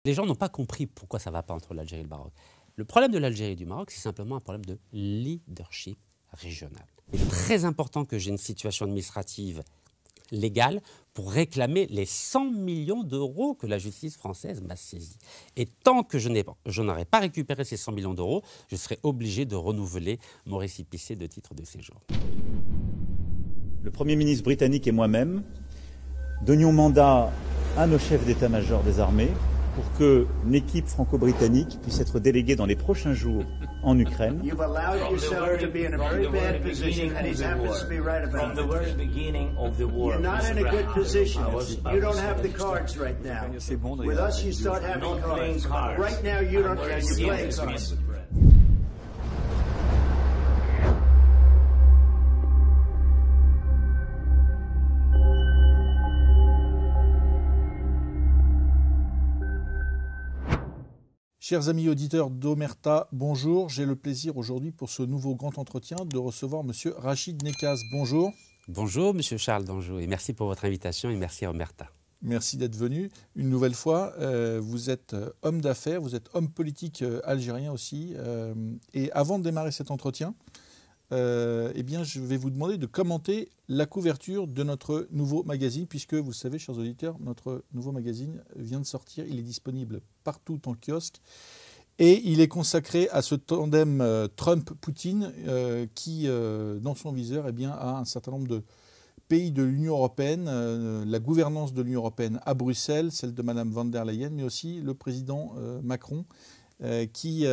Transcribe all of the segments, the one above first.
Les gens n'ont pas compris pourquoi ça ne va pas entre l'Algérie et le Maroc. Le problème de l'Algérie et du Maroc, c'est simplement un problème de leadership régional. Il est très important que j'ai une situation administrative légale pour réclamer les 100 millions d'euros que la justice française m'a saisis. Et tant que je n'aurai pas récupéré ces 100 millions d'euros, je serai obligé de renouveler mon récépissé de titre de séjour. Le Premier ministre britannique et moi-même donnions mandat à nos chefs d'état-major des armées pour qu'une équipe franco-britannique puisse être déléguée dans les prochains jours en Ukraine. You've allowed yourself to be in a very bad position, and he happens to be right about From the very beginning of the war. You're not in a good position. You don't have the cards right now. With us, you start having cards. Right now, you don't have to play cards. Chers amis auditeurs d'Omerta, bonjour. J'ai le plaisir aujourd'hui pour ce nouveau grand entretien de recevoir Monsieur Rachid Nekaz. Bonjour. Bonjour Monsieur Charles Danjou et merci pour votre invitation et merci à Omerta. Merci d'être venu une nouvelle fois. Vous êtes homme d'affaires, vous êtes homme politique algérien aussi. Et avant de démarrer cet entretien, eh bien, je vais vous demander de commenter la couverture de notre nouveau magazine, puisque vous savez, chers auditeurs, notre nouveau magazine vient de sortir. Il est disponible partout en kiosque et il est consacré à ce tandem Trump-Poutine qui, dans son viseur, eh bien, a un certain nombre de pays de l'Union européenne, la gouvernance de l'Union européenne à Bruxelles, celle de Mme von der Leyen, mais aussi le président Macron, qui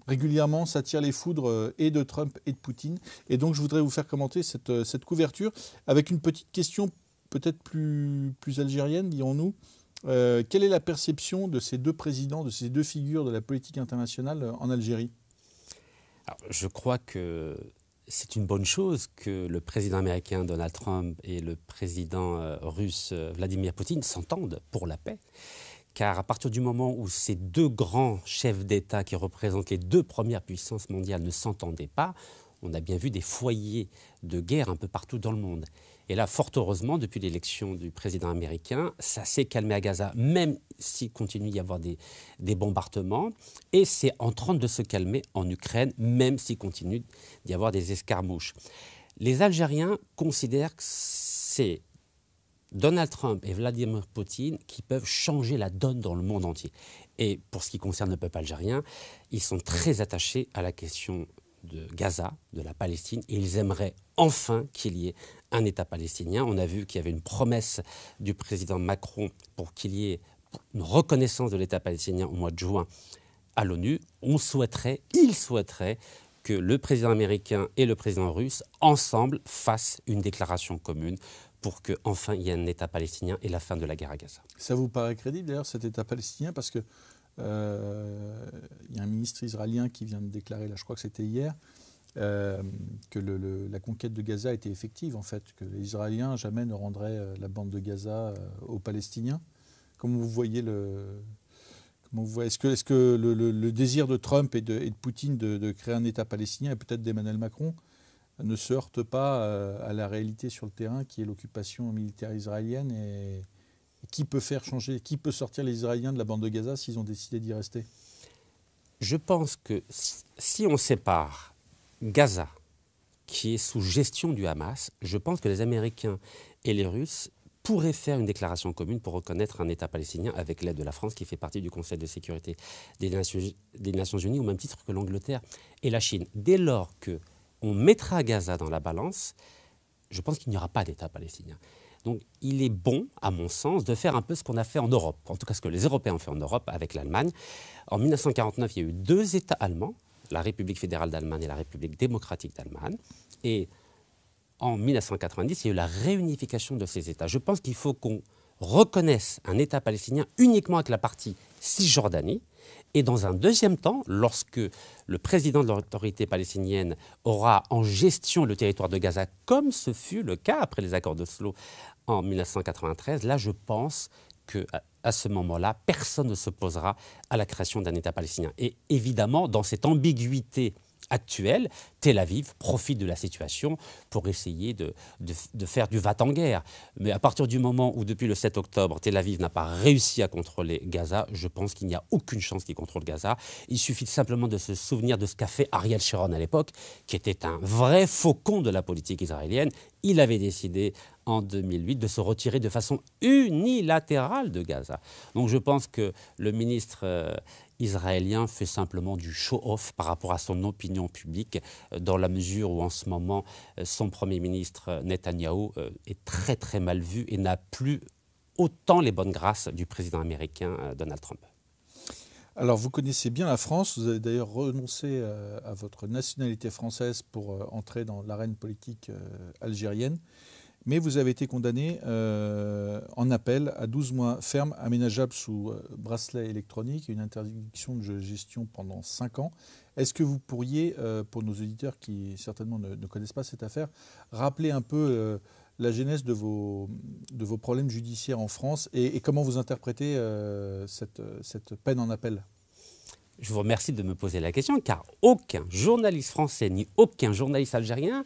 régulièrement s'attire les foudres et de Trump et de Poutine. Et donc je voudrais vous faire commenter cette couverture avec une petite question peut-être plus algérienne, dirons-nous. Quelle est la perception de ces deux présidents, de ces deux figures de la politique internationale en Algérie ? Alors, je crois que c'est une bonne chose que le président américain Donald Trump et le président russe Vladimir Poutine s'entendent pour la paix. Car à partir du moment où ces deux grands chefs d'État qui représentent les deux premières puissances mondiales ne s'entendaient pas, on a bien vu des foyers de guerre un peu partout dans le monde. Et là, fort heureusement, depuis l'élection du président américain, ça s'est calmé à Gaza, même s'il continue d'y avoir des bombardements. Et c'est en train de se calmer en Ukraine, même s'il continue d'y avoir des escarmouches. Les Algériens considèrent que c'est Donald Trump et Vladimir Poutine qui peuvent changer la donne dans le monde entier. Et pour ce qui concerne le peuple algérien, ils sont très attachés à la question de Gaza, de la Palestine, et ils aimeraient enfin qu'il y ait un État palestinien. On a vu qu'il y avait une promesse du président Macron pour qu'il y ait une reconnaissance de l'État palestinien au mois de juin à l'ONU. Ils souhaiteraient que le président américain et le président russe, ensemble, fassent une déclaration commune pour qu'enfin il y ait un État palestinien et la fin de la guerre à Gaza. Ça vous paraît crédible d'ailleurs cet État palestinien ? Parce que y a un ministre israélien qui vient de déclarer, là je crois que c'était hier, que la conquête de Gaza était effective en fait, que les Israéliens jamais ne rendraient la bande de Gaza aux Palestiniens. Comment vous voyez est-ce que le désir de Trump et de Poutine de créer un État palestinien et peut-être d'Emmanuel Macron ne se heurte pas à la réalité sur le terrain qui est l'occupation militaire israélienne et qui peut faire changer, qui peut sortir les Israéliens de la bande de Gaza s'ils ont décidé d'y rester ? Je pense que si on sépare Gaza, qui est sous gestion du Hamas, je pense que les Américains et les Russes pourraient faire une déclaration commune pour reconnaître un État palestinien avec l'aide de la France qui fait partie du Conseil de sécurité des Nations Unies au même titre que l'Angleterre et la Chine. Dès lors qu'on mettra Gaza dans la balance, je pense qu'il n'y aura pas d'État palestinien. Donc il est bon, à mon sens, de faire un peu ce qu'on a fait en Europe, en tout cas ce que les Européens ont fait en Europe avec l'Allemagne. En 1949, il y a eu deux États allemands, la République fédérale d'Allemagne et la République démocratique d'Allemagne. Et en 1990, il y a eu la réunification de ces États. Je pense qu'il faut qu'on reconnaisse un État palestinien uniquement avec la partie Cisjordanie. Et dans un deuxième temps, lorsque le président de l'autorité palestinienne aura en gestion le territoire de Gaza, comme ce fut le cas après les accords d'Oslo en 1993, là je pense qu'à ce moment-là, personne ne s'opposera à la création d'un État palestinien. Et évidemment, dans cette ambiguïté actuelle, Tel Aviv profite de la situation pour essayer de faire du va-t-en-guerre. Mais à partir du moment où, depuis le 7 octobre, Tel Aviv n'a pas réussi à contrôler Gaza, je pense qu'il n'y a aucune chance qu'il contrôle Gaza. Il suffit simplement de se souvenir de ce qu'a fait Ariel Sharon à l'époque, qui était un vrai faucon de la politique israélienne. Il avait décidé en 2008 de se retirer de façon unilatérale de Gaza. Donc je pense que le ministre israélien fait simplement du show-off par rapport à son opinion publique, dans la mesure où en ce moment son Premier ministre Netanyahou est très très mal vu et n'a plus autant les bonnes grâces du président américain Donald Trump. Alors vous connaissez bien la France, vous avez d'ailleurs renoncé à votre nationalité française pour entrer dans l'arène politique algérienne. Mais vous avez été condamné en appel à 12 mois ferme aménageable sous bracelet électronique et une interdiction de gestion pendant 5 ans. Est-ce que vous pourriez, pour nos auditeurs qui certainement ne connaissent pas cette affaire, rappeler un peu la genèse de vos problèmes judiciaires en France et comment vous interprétez cette peine en appel ? Je vous remercie de me poser la question, car aucun journaliste français ni aucun journaliste algérien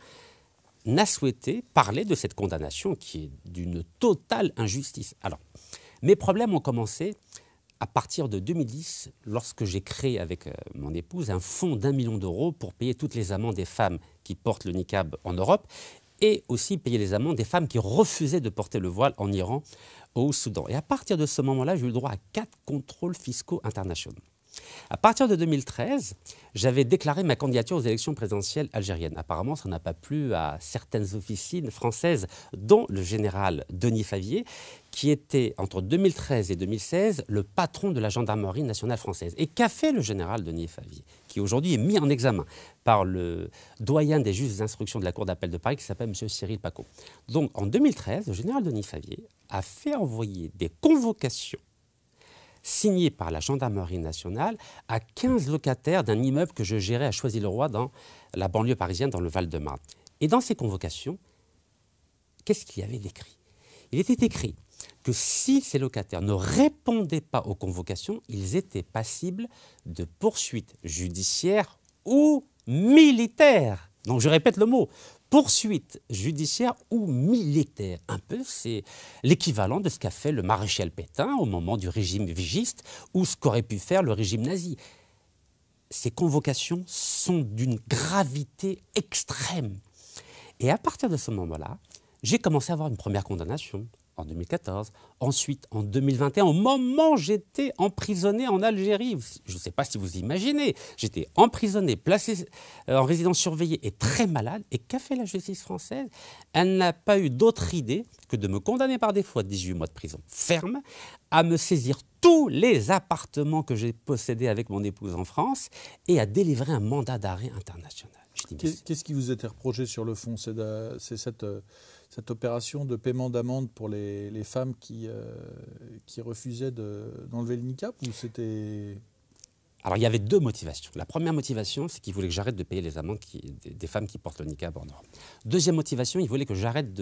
n'a souhaité parler de cette condamnation qui est d'une totale injustice. Alors, mes problèmes ont commencé à partir de 2010, lorsque j'ai créé avec mon épouse un fonds d'1 million d'euros pour payer toutes les amendes des femmes qui portent le niqab en Europe et aussi payer les amendes des femmes qui refusaient de porter le voile en Iran ou au Soudan. Et à partir de ce moment-là, j'ai eu le droit à 4 contrôles fiscaux internationaux. À partir de 2013, j'avais déclaré ma candidature aux élections présidentielles algériennes. Apparemment, ça n'a pas plu à certaines officines françaises, dont le général Denis Favier, qui était, entre 2013 et 2016, le patron de la gendarmerie nationale française. Et qu'a fait le général Denis Favier, qui aujourd'hui est mis en examen par le doyen des juges d'instruction de la Cour d'appel de Paris, qui s'appelle M. Cyril Pacaud. Donc, en 2013, le général Denis Favier a fait envoyer des convocations signé par la gendarmerie nationale à 15 locataires d'un immeuble que je gérais à Choisy-le-Roi dans la banlieue parisienne, dans le Val-de-Marne. Et dans ces convocations, qu'est-ce qu'il y avait décrit ? Il était écrit que si ces locataires ne répondaient pas aux convocations, ils étaient passibles de poursuites judiciaires ou militaires. Donc je répète le mot. Poursuite judiciaire ou militaire. Un peu, c'est l'équivalent de ce qu'a fait le maréchal Pétain au moment du régime vigiste ou ce qu'aurait pu faire le régime nazi. Ces convocations sont d'une gravité extrême. Et à partir de ce moment-là, j'ai commencé à avoir une première condamnation en 2014, ensuite en 2021, au moment où j'étais emprisonné en Algérie. Je ne sais pas si vous imaginez, j'étais emprisonné, placé en résidence surveillée et très malade. Et qu'a fait la justice française ? Elle n'a pas eu d'autre idée que de me condamner par défaut à 18 mois de prison ferme, à me saisir tous les appartements que j'ai possédés avec mon épouse en France et à délivrer un mandat d'arrêt international. Qu'est-ce qui vous était reproché sur le fond ? C'est cette opération de paiement d'amende pour les femmes qui refusaient d'enlever le niqab ou c'était... Alors, il y avait 2 motivations. La première motivation, c'est qu'ils voulaient que j'arrête de payer les amendes des femmes qui portent le niqab en Europe. Deuxième motivation, ils voulaient que j'arrête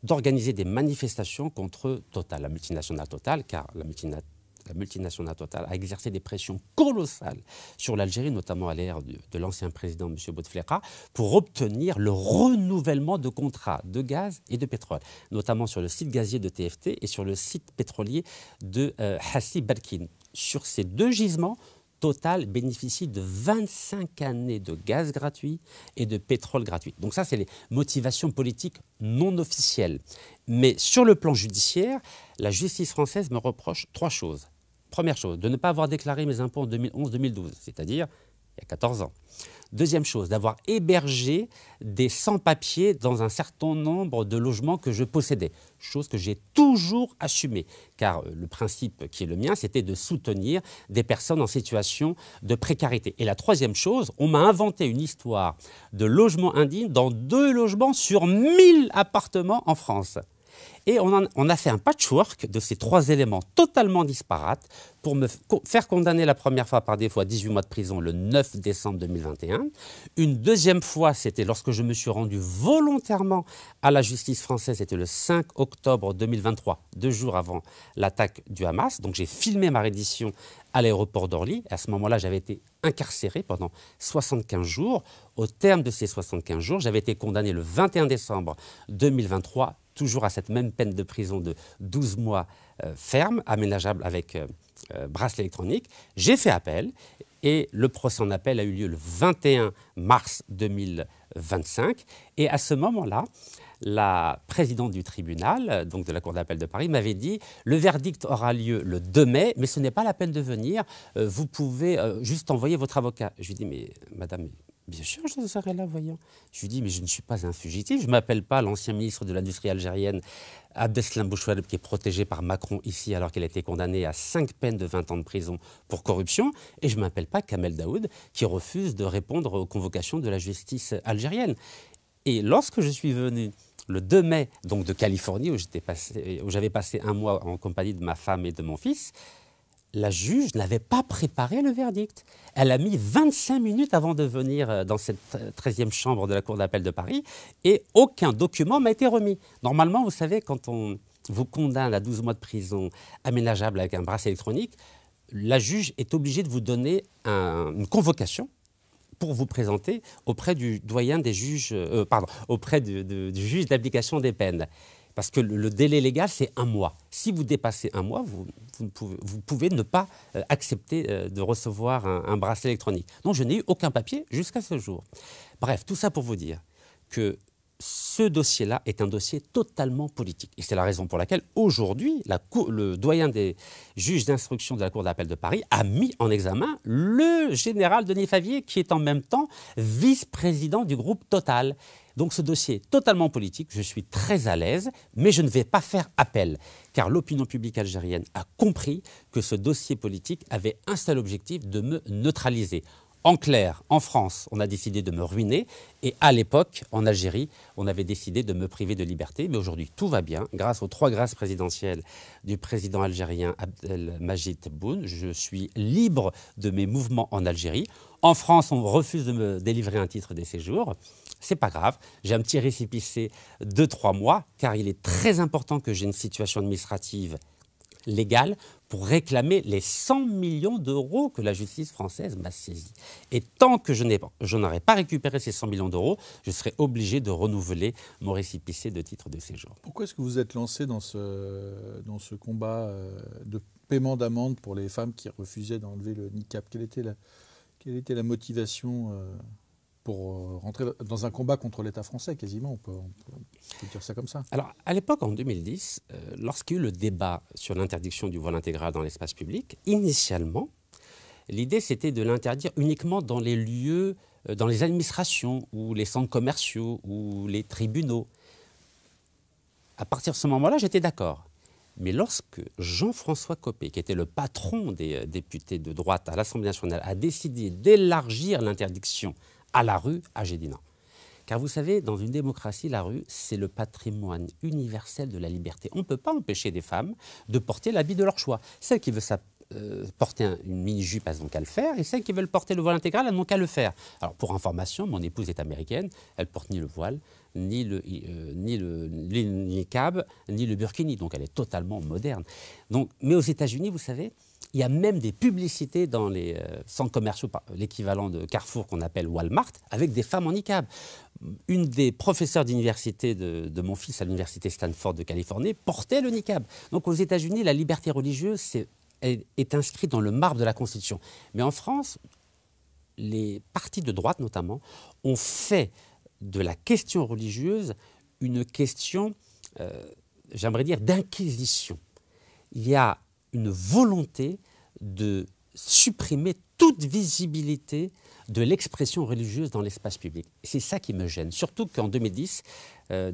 d'organiser des manifestations contre Total, la multinationale Total, car la multinationale Total a exercé des pressions colossales sur l'Algérie, notamment à l'ère de l'ancien président M. Bouteflika, pour obtenir le renouvellement de contrats de gaz et de pétrole, notamment sur le site gazier de TFT et sur le site pétrolier de Hassi Balkine. Sur ces 2 gisements, Total bénéficie de 25 années de gaz gratuit et de pétrole gratuit. Donc ça, c'est les motivations politiques non officielles. Mais sur le plan judiciaire, la justice française me reproche 3 choses. Première chose, de ne pas avoir déclaré mes impôts en 2011-2012, c'est-à-dire il y a 14 ans. Deuxième chose, d'avoir hébergé des sans-papiers dans un certain nombre de logements que je possédais, chose que j'ai toujours assumée, car le principe qui est le mien, c'était de soutenir des personnes en situation de précarité. Et la troisième chose, on m'a inventé une histoire de logement indigne dans 2 logements sur 1000 appartements en France. Et on a fait un patchwork de ces 3 éléments totalement disparates pour me faire condamner la première fois par défaut à 18 mois de prison le 9 décembre 2021. Une deuxième fois, c'était lorsque je me suis rendu volontairement à la justice française, c'était le 5 octobre 2023, 2 jours avant l'attaque du Hamas. Donc j'ai filmé ma reddition à l'aéroport d'Orly. À ce moment-là, j'avais été incarcéré pendant 75 jours. Au terme de ces 75 jours, j'avais été condamné le 21 décembre 2023, toujours à cette même peine de prison de 12 mois ferme, aménageable avec bracelet électronique. J'ai fait appel et le procès en appel a eu lieu le 21 mars 2025. Et à ce moment-là, la présidente du tribunal, donc de la Cour d'appel de Paris, m'avait dit « Le verdict aura lieu le 2 mai, mais ce n'est pas la peine de venir, vous pouvez juste envoyer votre avocat. » Je lui dis « Mais madame, bien sûr, je serai là, voyons. » Je lui dis « Mais je ne suis pas un fugitif, je ne m'appelle pas l'ancien ministre de l'Industrie algérienne, Abdeslam Bouchoueb, qui est protégé par Macron ici alors qu'elle a été condamnée à 5 peines de 20 ans de prison pour corruption, et je ne m'appelle pas Kamel Daoud, qui refuse de répondre aux convocations de la justice algérienne. » Et lorsque je suis venu le 2 mai, donc de Californie, où j'avais passé 1 mois en compagnie de ma femme et de mon fils, la juge n'avait pas préparé le verdict. Elle a mis 25 minutes avant de venir dans cette 13e chambre de la Cour d'appel de Paris et aucun document m'a été remis. Normalement, vous savez, quand on vous condamne à 12 mois de prison aménageable avec un bracelet électronique, la juge est obligée de vous donner une convocation pour vous présenter auprès du doyen des juges, auprès du juge d'application des peines. Parce que le délai légal, c'est 1 mois. Si vous dépassez 1 mois, vous pouvez ne pas accepter de recevoir un bracelet électronique. Donc, je n'ai eu aucun papier jusqu'à ce jour. Bref, tout ça pour vous dire que ce dossier-là est un dossier totalement politique. Et c'est la raison pour laquelle, aujourd'hui, le doyen des juges d'instruction de la Cour d'appel de Paris a mis en examen le général Denis Favier, qui est en même temps vice-président du groupe Total. Donc ce dossier est totalement politique, je suis très à l'aise, mais je ne vais pas faire appel, car l'opinion publique algérienne a compris que ce dossier politique avait un seul objectif, de me neutraliser. En clair, en France, on a décidé de me ruiner, et à l'époque, en Algérie, on avait décidé de me priver de liberté. Mais aujourd'hui, tout va bien. Grâce aux 3 grâces présidentielles du président algérien Abdelmajid Tebboune, je suis libre de mes mouvements en Algérie. En France, on refuse de me délivrer un titre de séjour. C'est pas grave, j'ai un petit récépissé de 3 mois, car il est très important que j'ai une situation administrative légale pour réclamer les 100 millions d'euros que la justice française m'a saisis. Et tant que je n'aurai pas récupéré ces 100 millions d'euros, je serai obligé de renouveler mon récépissé de titre de séjour. Pourquoi est-ce que vous êtes lancé dans ce combat de paiement d'amende pour les femmes qui refusaient d'enlever le niqab? Quelle était la motivation pour rentrer dans un combat contre l'État français, quasiment, on peut dire ça comme ça? Alors, à l'époque, en 2010, lorsqu'il y a eu le débat sur l'interdiction du voile intégral dans l'espace public, initialement, l'idée, c'était de l'interdire uniquement dans les lieux, dans les administrations, ou les centres commerciaux, ou les tribunaux. À partir de ce moment-là, j'étais d'accord. Mais lorsque Jean-François Copé, qui était le patron des députés de droite à l'Assemblée nationale, a décidé d'élargir l'interdiction à la rue, j'ai dit non. Car vous savez, dans une démocratie, la rue, c'est le patrimoine universel de la liberté. On ne peut pas empêcher des femmes de porter l'habit de leur choix. Celles qui veulent porter une mini-jupe, elles n'ont qu'à le faire, et celles qui veulent porter le voile intégral, elles n'ont qu'à le faire. Alors, pour information, mon épouse est américaine, elle ne porte ni le voile, ni le niqab, ni le burkini, donc elle est totalement moderne. Donc, mais aux États-Unis, vous savez, il y a même des publicités dans les centres commerciaux, l'équivalent de Carrefour qu'on appelle Walmart, avec des femmes en niqab. Une des professeurs d'université de mon fils à l'université Stanford de Californie portait le niqab. Donc aux États-Unis, la liberté religieuse est inscrite dans le marbre de la Constitution. Mais en France, les partis de droite notamment ont fait de la question religieuse une question, j'aimerais dire, d'inquisition. Il y a une volonté de supprimer toute visibilité de l'expression religieuse dans l'espace public. C'est ça qui me gêne. Surtout qu'en 2010,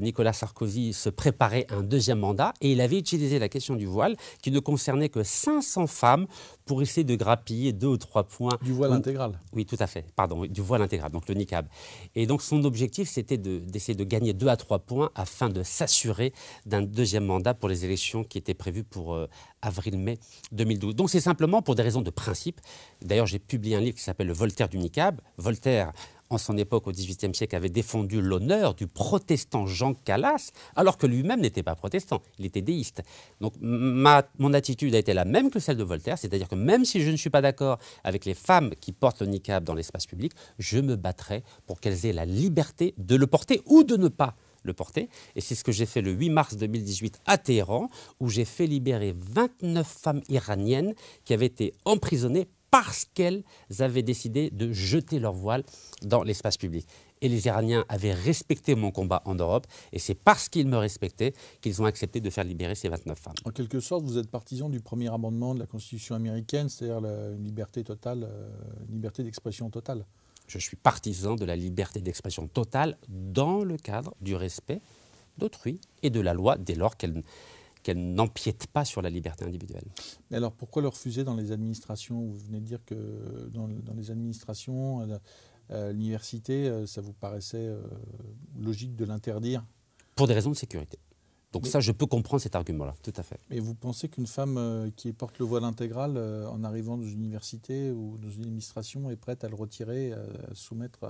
Nicolas Sarkozy se préparait un deuxième mandat et il avait utilisé la question du voile qui ne concernait que 500 femmes pour essayer de grappiller 2 ou 3 points. Du voile intégral. Oui, tout à fait. Pardon, du voile intégral, donc le niqab. Et donc son objectif, c'était d'essayer de gagner 2 à 3 points afin de s'assurer d'un deuxième mandat pour les élections qui étaient prévues pour avril-mai 2012. Donc c'est simplement pour des raisons de principe. D'ailleurs, j'ai publié un livre qui s'appelle « Le Voltaire du niqab ». Voltaire, en son époque, au XVIIIe siècle, avait défendu l'honneur du protestant Jean Calas, alors que lui-même n'était pas protestant, il était déiste. Donc mon attitude a été la même que celle de Voltaire, c'est-à-dire que même si je ne suis pas d'accord avec les femmes qui portent le niqab dans l'espace public, je me battrai pour qu'elles aient la liberté de le porter ou de ne pas le porter. Et c'est ce que j'ai fait le 8 mars 2018 à Téhéran, où j'ai fait libérer 29 femmes iraniennes qui avaient été emprisonnées parce qu'elles avaient décidé de jeter leur voile dans l'espace public. Et les Iraniens avaient respecté mon combat en Europe, et c'est parce qu'ils me respectaient qu'ils ont accepté de faire libérer ces 29 femmes. En quelque sorte, vous êtes partisan du premier amendement de la Constitution américaine, c'est-à-dire une liberté totale, une liberté d'expression totale. Je suis partisan de la liberté d'expression totale dans le cadre du respect d'autrui et de la loi, dès lors qu'elle n'empiète pas sur la liberté individuelle. Mais alors pourquoi le refuser dans les administrations? Vous venez de dire que dans les administrations, l'université, ça vous paraissait logique de l'interdire? Pour des raisons de sécurité. Donc ça, je peux comprendre cet argument-là, tout à fait. Mais vous pensez qu'une femme qui porte le voile intégral, en arrivant dans une université ou dans une administration, est prête à le retirer, à soumettre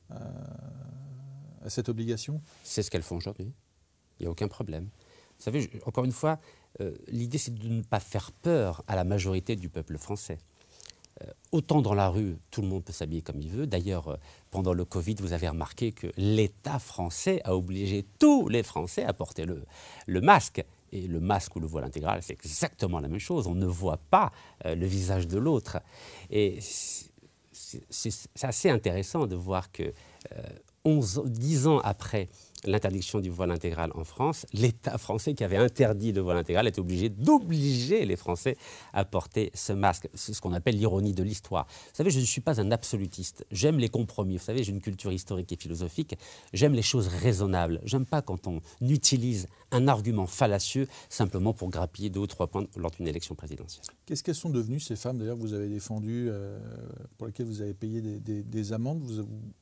à cette obligation? C'est ce qu'elles font aujourd'hui. Il n'y a aucun problème. Vous savez, encore une fois, l'idée, c'est de ne pas faire peur à la majorité du peuple français. Autant dans la rue, tout le monde peut s'habiller comme il veut. D'ailleurs, pendant le Covid, vous avez remarqué que l'État français a obligé tous les Français à porter le masque. Et le masque ou le voile intégral, c'est exactement la même chose. On ne voit pas le visage de l'autre. Et c'est assez intéressant de voir que 10 ans après l'interdiction du voile intégral en France, l'État français qui avait interdit le voile intégral était obligé d'obliger les Français à porter ce masque. C'est ce qu'on appelle l'ironie de l'histoire. Vous savez, je ne suis pas un absolutiste. J'aime les compromis. Vous savez, j'ai une culture historique et philosophique. J'aime les choses raisonnables. J'aime pas quand on utilise un argument fallacieux simplement pour grappiller 2 ou 3 points lors d'une élection présidentielle. Qu'est-ce qu'elles sont devenues, ces femmes, d'ailleurs, que vous avez défendues, pour lesquelles vous avez payé des amendes?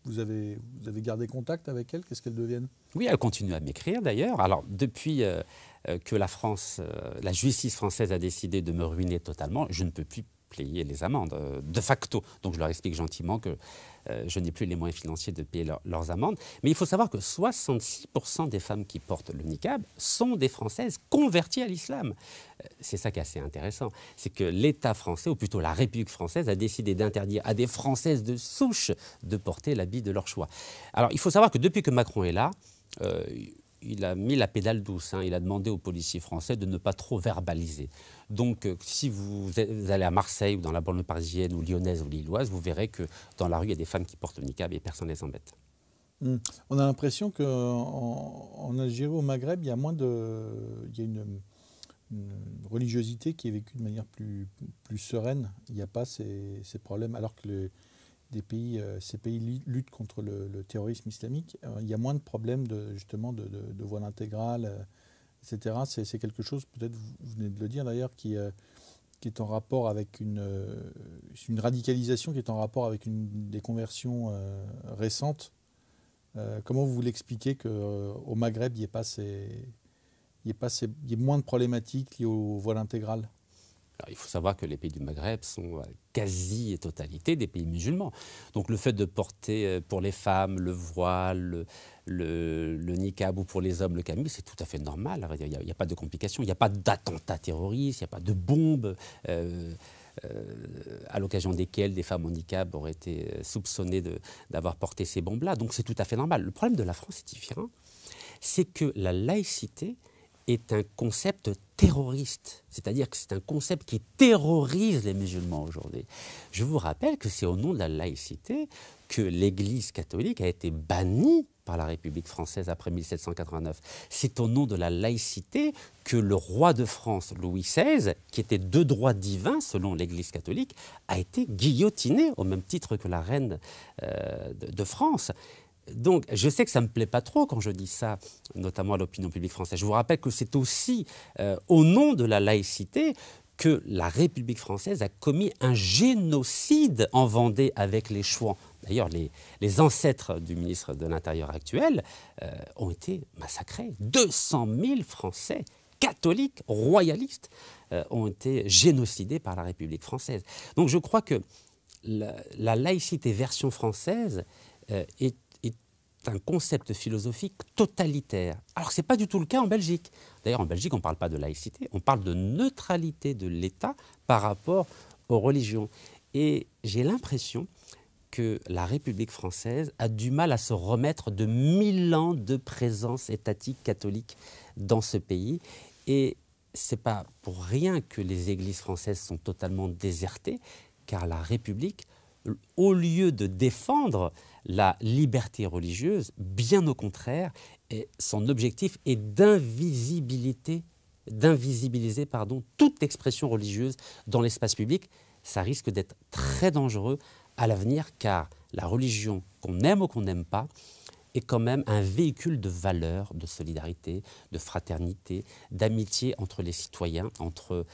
Vous avez gardé contact avec elles? Qu'est-ce qu'elles deviennent? Oui, elles continuent à m'écrire d'ailleurs. Alors, depuis que la justice française a décidé de me ruiner totalement, je ne peux plus payer les amendes, de facto. Donc, je leur explique gentiment que je n'ai plus les moyens financiers de payer leurs amendes. Mais il faut savoir que 66% des femmes qui portent le niqab sont des Françaises converties à l'islam. C'est ça qui est assez intéressant. C'est que l'État français, ou plutôt la République française, a décidé d'interdire à des Françaises de souche de porter l'habit de leur choix. Alors, il faut savoir que depuis que Macron est là, il a mis la pédale douce. Il a demandé aux policiers français de ne pas trop verbaliser. Donc, si vous allez à Marseille ou dans la banlieue parisienne ou lyonnaise ou lilloise, vous verrez que dans la rue, il y a des femmes qui portent le niqab et personne ne les embête. On a l'impression qu'en Algérie, au Maghreb, il y a une religiosité qui est vécue de manière plus sereine. Il n'y a pas ces problèmes, alors que ces pays luttent contre le terrorisme islamique. Il y a moins de problèmes de voile intégral, etc. C'est quelque chose, peut-être vous venez de le dire d'ailleurs, qui est en rapport avec une radicalisation qui est en rapport avec des conversions récentes. Comment vous l'expliquez qu'au Maghreb, il y ait moins de problématiques liées au voile intégral? Alors, il faut savoir que les pays du Maghreb sont quasi-totalité des pays musulmans. Donc le fait de porter pour les femmes le voile, le niqab ou pour les hommes le camis, c'est tout à fait normal. Il n'y a pas de complications, il n'y a pas d'attentats terroristes, il n'y a pas de bombes à l'occasion desquelles des femmes en niqab auraient été soupçonnées d'avoir porté ces bombes-là. Donc c'est tout à fait normal. Le problème de la France est différent, c'est que la laïcité est un concept terroriste. C'est-à-dire que c'est un concept qui terrorise les musulmans aujourd'hui. Je vous rappelle que c'est au nom de la laïcité que l'Église catholique a été bannie par la République française après 1789. C'est au nom de la laïcité que le roi de France, Louis XVI, qui était de droit divin selon l'Église catholique, a été guillotiné au même titre que la reine de France. Donc, je sais que ça ne me plaît pas trop quand je dis ça, notamment à l'opinion publique française. Je vous rappelle que c'est aussi au nom de la laïcité que la République française a commis un génocide en Vendée avec les Chouans. D'ailleurs, les ancêtres du ministre de l'Intérieur actuel ont été massacrés. 200 000 Français catholiques, royalistes, ont été génocidés par la République française. Donc je crois que la laïcité version française est un concept philosophique totalitaire. Alors ce n'est pas du tout le cas en Belgique. D'ailleurs en Belgique on ne parle pas de laïcité, on parle de neutralité de l'État par rapport aux religions. Et j'ai l'impression que la République française a du mal à se remettre de 1000 ans de présence étatique catholique dans ce pays. Et ce n'est pas pour rien que les églises françaises sont totalement désertées, car la République, au lieu de défendre la liberté religieuse, bien au contraire, son objectif est d'invisibiliser toute expression religieuse dans l'espace public. Ça risque d'être très dangereux à l'avenir, car la religion, qu'on aime ou qu'on n'aime pas, est quand même un véhicule de valeurs, de solidarité, de fraternité, d'amitié entre les citoyens, entre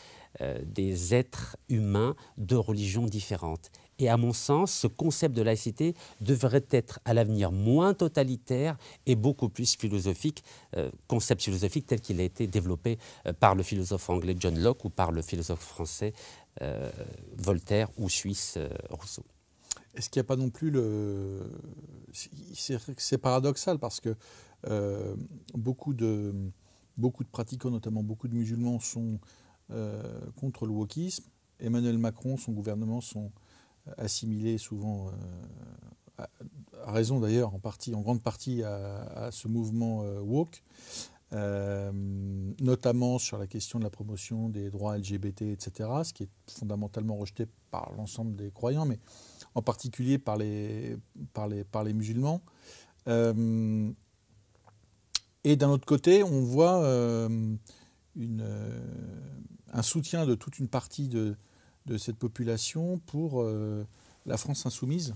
des êtres humains de religions différentes. Et à mon sens, ce concept de laïcité devrait être à l'avenir moins totalitaire et beaucoup plus philosophique, concept philosophique tel qu'il a été développé par le philosophe anglais John Locke ou par le philosophe français Voltaire ou suisse Rousseau. Est-ce qu'il n'y a pas non plus c'est paradoxal parce que beaucoup de pratiquants, notamment beaucoup de musulmans, sont contre le wokisme. Emmanuel Macron, son gouvernement sont assimilés souvent, à raison d'ailleurs, en grande partie à ce mouvement woke, notamment sur la question de la promotion des droits LGBT, etc., ce qui est fondamentalement rejeté par l'ensemble des croyants, mais en particulier par les musulmans. Et d'un autre côté, on voit un soutien de toute une partie de cette population pour la France insoumise,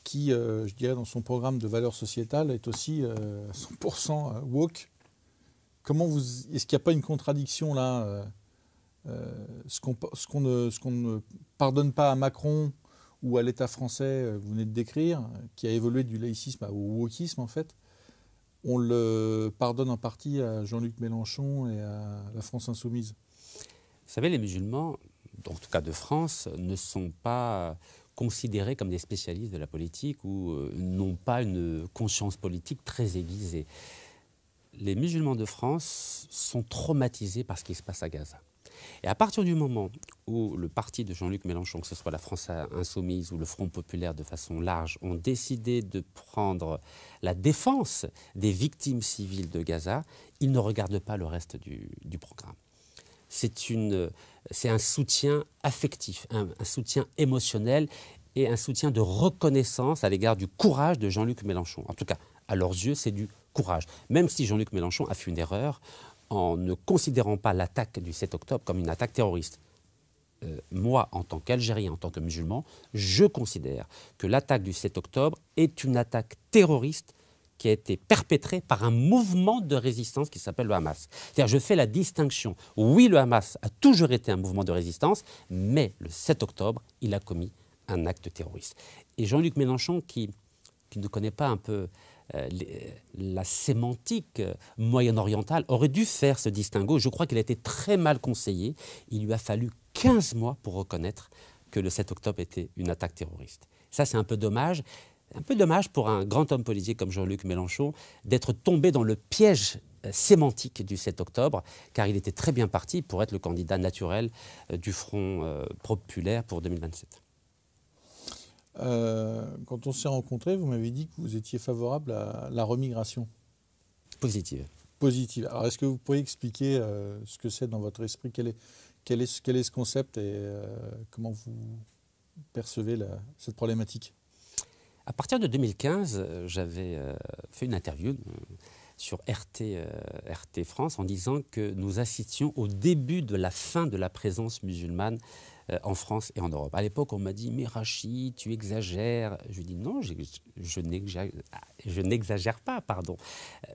qui, je dirais, dans son programme de valeurs sociétales, est aussi 100% woke. Est-ce qu'il n'y a pas une contradiction là ce qu'on ne pardonne pas à Macron ou à l'État français, vous venez de décrire, qui a évolué du laïcisme au wokisme en fait, on le pardonne en partie à Jean-Luc Mélenchon et à la France insoumise. Vous savez, les musulmans, en tout cas de France, ne sont pas considérés comme des spécialistes de la politique ou n'ont pas une conscience politique très aiguisée. Les musulmans de France sont traumatisés par ce qui se passe à Gaza. Et à partir du moment où le parti de Jean-Luc Mélenchon, que ce soit la France insoumise ou le Front populaire de façon large, ont décidé de prendre la défense des victimes civiles de Gaza, ils ne regardent pas le reste du programme. C'est un soutien affectif, un soutien émotionnel et un soutien de reconnaissance à l'égard du courage de Jean-Luc Mélenchon. En tout cas, à leurs yeux, c'est du courage. Même si Jean-Luc Mélenchon a fait une erreur en ne considérant pas l'attaque du 7 octobre comme une attaque terroriste. Moi, en tant qu'Algérien, en tant que musulman, je considère que l'attaque du 7 octobre est une attaque terroriste qui a été perpétrée par un mouvement de résistance qui s'appelle le Hamas. C'est-à-dire, je fais la distinction. Oui, le Hamas a toujours été un mouvement de résistance, mais le 7 octobre, il a commis un acte terroriste. Et Jean-Luc Mélenchon, qui ne connaît pas un peu la sémantique moyen-orientale, aurait dû faire ce distinguo. Je crois qu'il a été très mal conseillé. Il lui a fallu 15 mois pour reconnaître que le 7 octobre était une attaque terroriste. Ça, c'est un peu dommage. Un peu dommage pour un grand homme politique comme Jean-Luc Mélenchon d'être tombé dans le piège sémantique du 7 octobre, car il était très bien parti pour être le candidat naturel du Front populaire pour 2027. Quand on s'est rencontrés, vous m'avez dit que vous étiez favorable à la remigration. Positive. positive. Alors, est-ce que vous pourriez expliquer ce que c'est dans votre esprit? Quel est ce concept et comment vous percevez cette problématique? À partir de 2015, j'avais fait une interview sur RT France en disant que nous assistions au début de la fin de la présence musulmane en France et en Europe. À l'époque, on m'a dit « Mais Rachid, tu exagères ». Je lui ai dit « Non, je n'exagère pas, pardon ».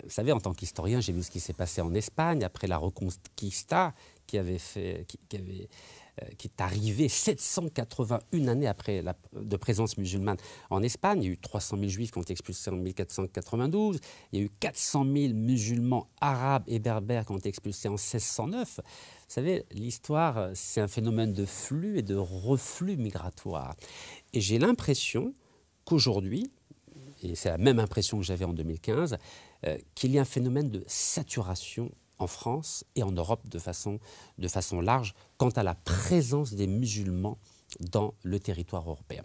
Vous savez, en tant qu'historien, j'ai vu ce qui s'est passé en Espagne après la Reconquista qui est arrivé 781 années après de présence musulmane en Espagne. Il y a eu 300 000 juifs qui ont été expulsés en 1492. Il y a eu 400 000 musulmans arabes et berbères qui ont été expulsés en 1609. Vous savez, l'histoire, c'est un phénomène de flux et de reflux migratoire. Et j'ai l'impression qu'aujourd'hui, et c'est la même impression que j'avais en 2015, qu'il y a un phénomène de saturation en France et en Europe de façon large quant à la présence des musulmans dans le territoire européen.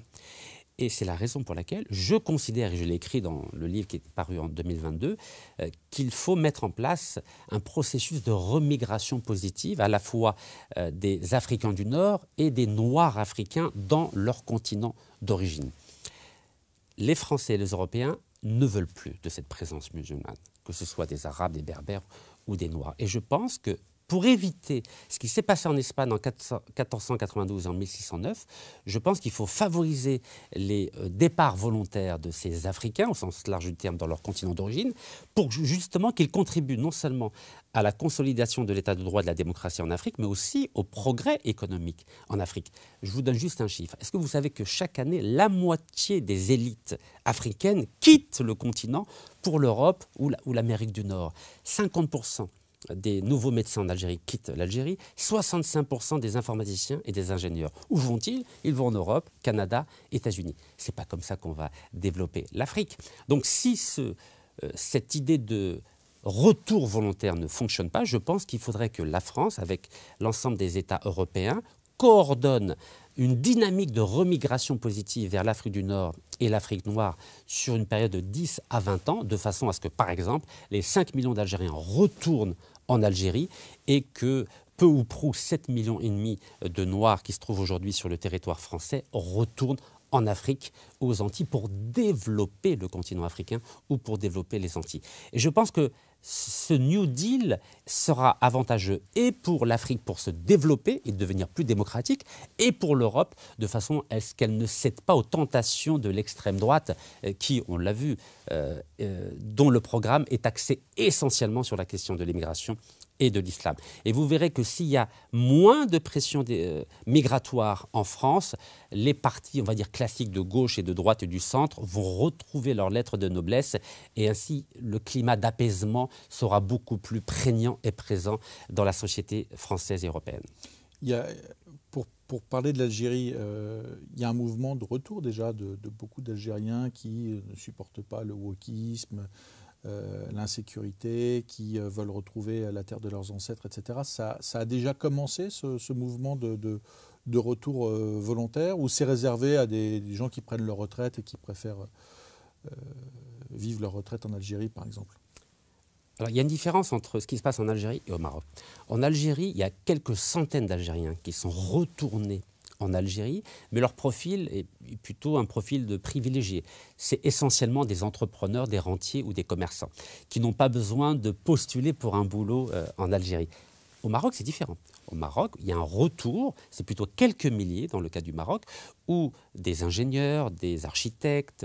Et c'est la raison pour laquelle je considère, et je l'ai écrit dans le livre qui est paru en 2022, qu'il faut mettre en place un processus de remigration positive à la fois des Africains du Nord et des Noirs africains dans leur continent d'origine. Les Français et les Européens ne veulent plus de cette présence musulmane, que ce soit des Arabes, des Berbères ou des Noirs. Et je pense que pour éviter ce qui s'est passé en Espagne en 1492 et en 1609, je pense qu'il faut favoriser les départs volontaires de ces Africains, au sens large du terme, dans leur continent d'origine, pour justement qu'ils contribuent non seulement à la consolidation de l'état de droit et de la démocratie en Afrique, mais aussi au progrès économique en Afrique. Je vous donne juste un chiffre. Est-ce que vous savez que chaque année, la moitié des élites africaines quittent le continent pour l'Europe ou l'Amérique du Nord? 50% des nouveaux médecins en Algérie quittent l'Algérie, 65% des informaticiens et des ingénieurs. Où vont-ils? Ils vont en Europe, Canada, États-Unis. Ce n'est pas comme ça qu'on va développer l'Afrique. Donc si cette idée de retour volontaire ne fonctionne pas, je pense qu'il faudrait que la France, avec l'ensemble des États européens, coordonne une dynamique de remigration positive vers l'Afrique du Nord et l'Afrique noire sur une période de 10 à 20 ans, de façon à ce que, par exemple, les 5 millions d'Algériens retournent en Algérie et que peu ou prou 7,5 millions de Noirs qui se trouvent aujourd'hui sur le territoire français retournent en Afrique ou aux Antilles pour développer le continent africain ou pour développer les Antilles. Et je pense que ce New Deal sera avantageux et pour l'Afrique pour se développer et devenir plus démocratique, et pour l'Europe de façon à ce qu'elle ne cède pas aux tentations de l'extrême droite qui, on l'a vu, dont le programme est axé essentiellement sur la question de l'immigration et de l'islam. Et vous verrez que s'il y a moins de pression migratoire en France, les partis, on va dire, classiques de gauche et de droite et du centre vont retrouver leur lettre de noblesse et ainsi le climat d'apaisement sera beaucoup plus prégnant et présent dans la société française et européenne. Pour parler de l'Algérie, il y a un mouvement de retour déjà de beaucoup d'Algériens qui ne supportent pas le wokisme, l'insécurité, qui veulent retrouver la terre de leurs ancêtres, etc. Ça a déjà commencé, ce mouvement de retour volontaire, ou c'est réservé à des gens qui prennent leur retraite et qui préfèrent vivre leur retraite en Algérie, par exemple? Alors, il y a une différence entre ce qui se passe en Algérie et au Maroc. En Algérie, il y a quelques centaines d'Algériens qui sont retournés en Algérie, mais leur profil est plutôt un profil de privilégié. C'est essentiellement des entrepreneurs, des rentiers ou des commerçants qui n'ont pas besoin de postuler pour un boulot en Algérie. Au Maroc, c'est différent. Au Maroc, il y a un retour, c'est plutôt quelques milliers dans le cas du Maroc, où des ingénieurs, des architectes,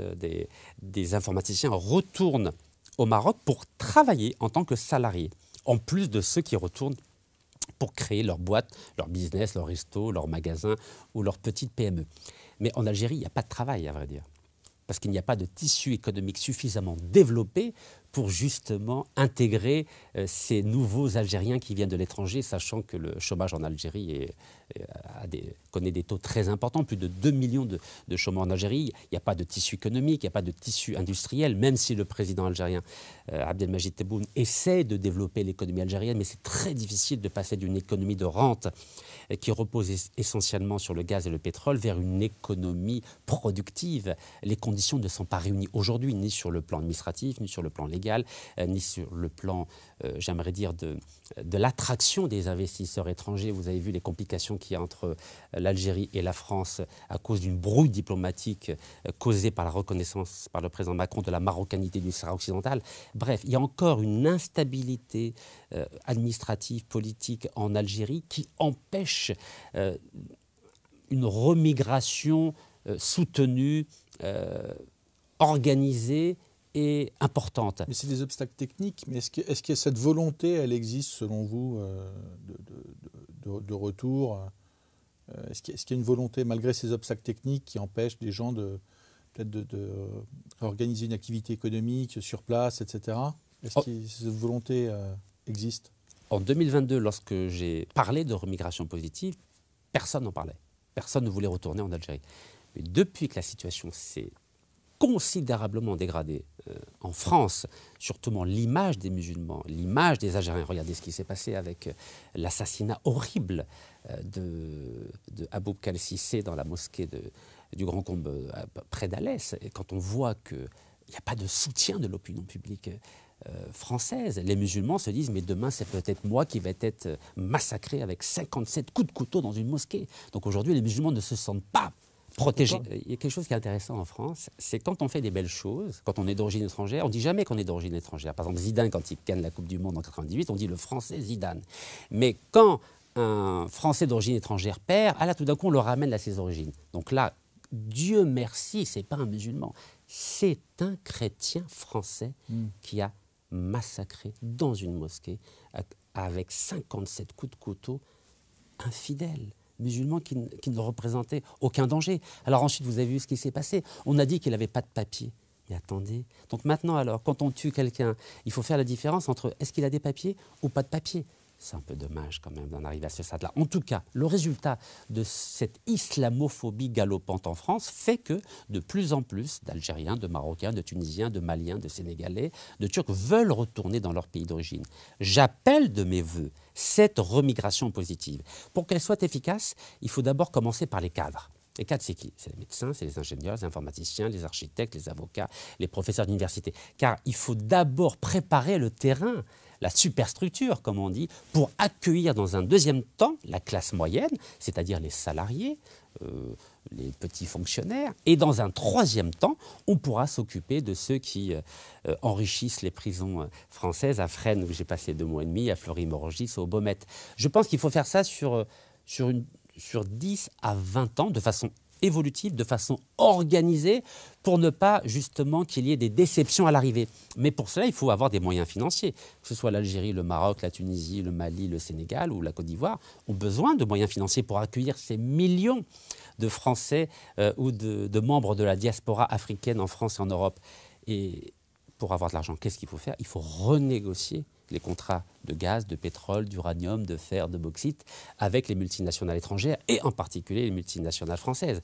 des informaticiens retournent au Maroc pour travailler en tant que salariés, en plus de ceux qui retournent pour créer leur boîte, leur business, leur resto, leur magasin ou leur petite PME. Mais en Algérie, il n'y a pas de travail, à vrai dire, parce qu'il n'y a pas de tissu économique suffisamment développé pour justement intégrer ces nouveaux Algériens qui viennent de l'étranger, sachant que le chômage en Algérie connaît des taux très importants, plus de 2 millions de chômeurs en Algérie. Il n'y a pas de tissu économique, il n'y a pas de tissu industriel, même si le président algérien Abdelmadjid Tebboune essaie de développer l'économie algérienne, mais c'est très difficile de passer d'une économie de rente qui repose essentiellement sur le gaz et le pétrole vers une économie productive. Les conditions ne sont pas réunies aujourd'hui, ni sur le plan administratif, ni sur le plan légal, égal, ni sur le plan, j'aimerais dire, de l'attraction des investisseurs étrangers. Vous avez vu les complications qu'il y a entre l'Algérie et la France à cause d'une brouille diplomatique causée par la reconnaissance par le président Macron de la marocanité du Sahara occidental. Bref, il y a encore une instabilité administrative, politique en Algérie qui empêche une remigration soutenue, organisée et importante. Mais c'est des obstacles techniques, mais est-ce que cette volonté, elle existe selon vous de retour Est-ce qu'il y a une volonté, malgré ces obstacles techniques, qui empêchent les gens peut-être de organiser une activité économique sur place, etc. Est-ce que cette volonté existe? En 2022, lorsque j'ai parlé de remigration positive, personne n'en parlait. Personne ne voulait retourner en Algérie. Mais depuis que la situation s'est considérablement dégradée en France, surtout l'image des musulmans, l'image des Algériens. Regardez ce qui s'est passé avec l'assassinat horrible de Aboub Kal Sissé dans la mosquée du Grand Combe près d'Alès. Et quand on voit qu'il n'y a pas de soutien de l'opinion publique française, les musulmans se disent mais demain c'est peut-être moi qui vais être massacré avec 57 coups de couteau dans une mosquée. Donc aujourd'hui les musulmans ne se sentent pas protégés. Il y a quelque chose qui est intéressant en France, c'est quand on fait des belles choses, quand on est d'origine étrangère, on ne dit jamais qu'on est d'origine étrangère. Par exemple Zidane, quand il gagne la Coupe du Monde en 98, on dit le français Zidane. Mais quand un français d'origine étrangère perd, là tout d'un coup on le ramène à ses origines. Donc là, Dieu merci, c'est pas un musulman, c'est un chrétien français qui a massacré dans une mosquée avec 57 coups de couteau un fidèle musulman qui ne représentait aucun danger. Alors ensuite, vous avez vu ce qui s'est passé. On a dit qu'il n'avait pas de papier. Mais attendez, donc maintenant alors, quand on tue quelqu'un, il faut faire la différence entre est-ce qu'il a des papiers ou pas de papiers. C'est un peu dommage quand même d'en arriver à ce stade-là. En tout cas, le résultat de cette islamophobie galopante en France fait que de plus en plus d'Algériens, de Marocains, de Tunisiens, de Maliens, de Sénégalais, de Turcs veulent retourner dans leur pays d'origine. J'appelle de mes voeux cette remigration positive. Pour qu'elle soit efficace, il faut d'abord commencer par les cadres. Les cadres, c'est qui? C'est les médecins, c'est les ingénieurs, les informaticiens, les architectes, les avocats, les professeurs d'université. Car il faut d'abord préparer le terrain, la superstructure, comme on dit, pour accueillir dans un deuxième temps la classe moyenne, c'est-à-dire les salariés, les petits fonctionnaires. Et dans un troisième temps, on pourra s'occuper de ceux qui enrichissent les prisons françaises, à Fresnes, où j'ai passé 2 mois et demi, à Fleury-Mérogis, au Baumette. Je pense qu'il faut faire ça sur 10 à 20 ans, de façon évolutive, de façon organisée, pour ne pas justement qu'il y ait des déceptions à l'arrivée. Mais pour cela, il faut avoir des moyens financiers. Que ce soit l'Algérie, le Maroc, la Tunisie, le Mali, le Sénégal ou la Côte d'Ivoire ont besoin de moyens financiers pour accueillir ces millions de Français ou de membres de la diaspora africaine en France et en Europe. Et pour avoir de l'argent, qu'est-ce qu'il faut faire? Il faut renégocier les contrats de gaz, de pétrole, d'uranium, de fer, de bauxite avec les multinationales étrangères et en particulier les multinationales françaises.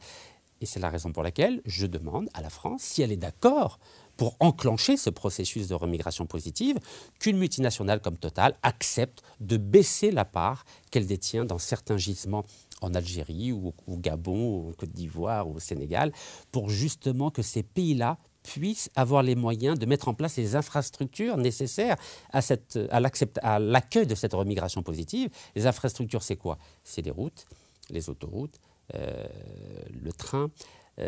Et c'est la raison pour laquelle je demande à la France, si elle est d'accord pour enclencher ce processus de remigration positive, qu'une multinationale comme Total accepte de baisser la part qu'elle détient dans certains gisements en Algérie ou au Gabon, ou en Côte d'Ivoire ou au Sénégal, pour justement que ces pays-là puissent avoir les moyens de mettre en place les infrastructures nécessaires à l'accueil de cette remigration positive. Les infrastructures, c'est quoi? C'est les routes, les autoroutes, le train,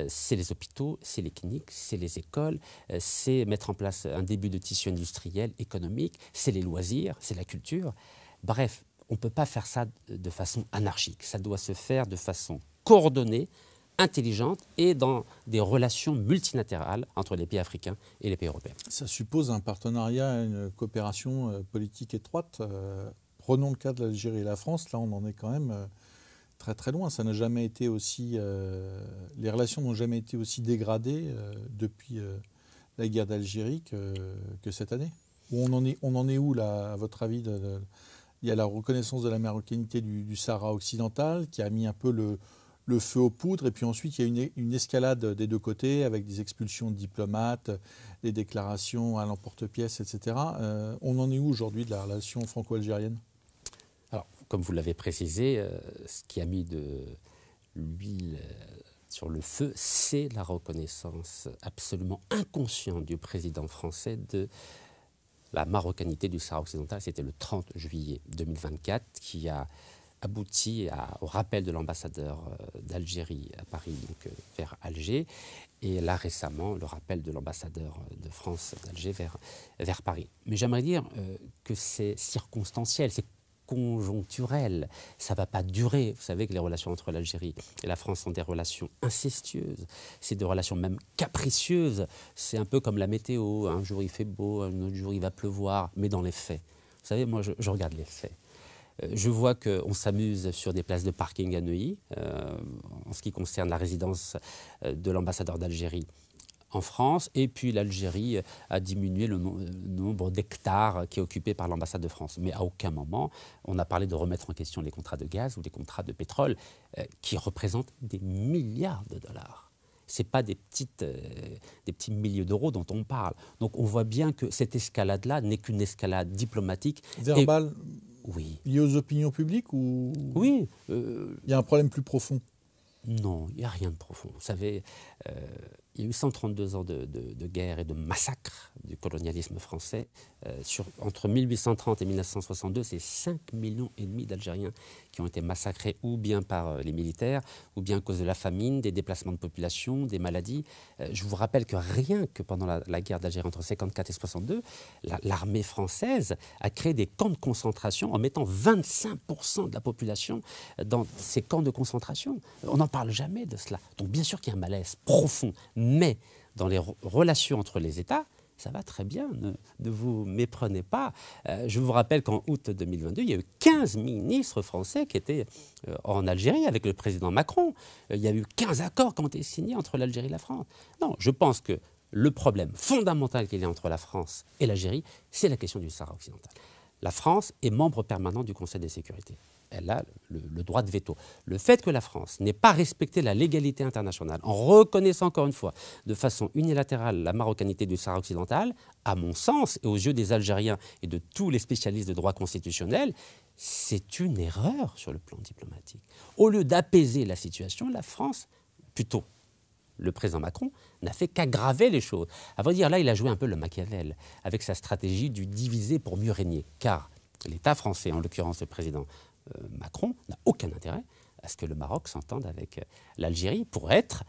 c'est les hôpitaux, c'est les cliniques, c'est les écoles, c'est mettre en place un début de tissu industriel, économique, c'est les loisirs, c'est la culture. Bref, on ne peut pas faire ça de façon anarchique. Ça doit se faire de façon coordonnée, intelligente et dans des relations multilatérales entre les pays africains et les pays européens. Ça suppose un partenariat, une coopération politique étroite. Prenons le cas de l'Algérie et la France, là on en est quand même très très loin. Ça n'a jamais été aussi, les relations n'ont jamais été aussi dégradées depuis la guerre d'Algérie que cette année. On en est où là, à votre avis? Il y a la reconnaissance de la marocanité du Sahara occidental qui a mis un peu le feu aux poudres, et puis ensuite il y a une escalade des deux côtés avec des expulsions de diplomates, des déclarations à l'emporte-pièce, etc. On en est où aujourd'hui de la relation franco-algérienne? Alors, comme vous l'avez précisé, ce qui a mis de l'huile sur le feu, c'est la reconnaissance absolument inconsciente du président français de la marocanité du Sahara occidental. C'était le 30 juillet 2024 qui a abouti au rappel de l'ambassadeur d'Algérie à Paris, donc vers Alger, et là récemment le rappel de l'ambassadeur de France d'Alger vers Paris. Mais j'aimerais dire que c'est circonstanciel, c'est conjoncturel, ça ne va pas durer. Vous savez que les relations entre l'Algérie et la France sont des relations incestueuses, c'est des relations même capricieuses, c'est un peu comme la météo, un jour il fait beau, un autre jour il va pleuvoir, mais dans les faits. Vous savez, moi je regarde les faits. Je vois qu'on s'amuse sur des places de parking à Neuilly, en ce qui concerne la résidence de l'ambassadeur d'Algérie en France, et puis l'Algérie a diminué le nombre d'hectares qui est occupé par l'ambassade de France. Mais à aucun moment, on a parlé de remettre en question les contrats de gaz ou les contrats de pétrole, qui représentent des milliards de dollars. Ce n'est pas des petits milliers d'euros dont on parle. Donc on voit bien que cette escalade-là n'est qu'une escalade diplomatique. Verbale. Oui. Lié aux opinions publiques ou... Oui. Il y a un problème plus profond? Non, il n'y a rien de profond. Vous savez, il y a eu 132 ans de guerre et de massacre du colonialisme français. Entre 1830 et 1962, c'est 5,5 millions d'Algériens qui ont été massacrés ou bien par les militaires, ou bien à cause de la famine, des déplacements de population, des maladies. Je vous rappelle que rien que pendant la guerre d'Algérie entre 1954 et 1962, l'armée française a créé des camps de concentration en mettant 25% de la population dans ces camps de concentration. On n'en parle jamais de cela. Donc bien sûr qu'il y a un malaise profond, mais dans les relations entre les États, ça va très bien, ne vous méprenez pas. Je vous rappelle qu'en août 2022, il y a eu 15 ministres français qui étaient en Algérie avec le président Macron. Il y a eu 15 accords qui ont été signés entre l'Algérie et la France. Non, je pense que le problème fondamental qu'il y a entre la France et l'Algérie, c'est la question du Sahara occidental. La France est membre permanent du Conseil de sécurité. Elle a le droit de veto. Le fait que la France n'ait pas respecté la légalité internationale, en reconnaissant encore une fois de façon unilatérale la marocanité du Sahara occidental, à mon sens, et aux yeux des Algériens et de tous les spécialistes de droit constitutionnel, c'est une erreur sur le plan diplomatique. Au lieu d'apaiser la situation, la France, plutôt le président Macron, n'a fait qu'aggraver les choses. À vrai dire, là, il a joué un peu le Machiavel, avec sa stratégie du diviser pour mieux régner. Car l'État français, en l'occurrence le président Macron, n'a aucun intérêt à ce que le Maroc s'entende avec l'Algérie pour être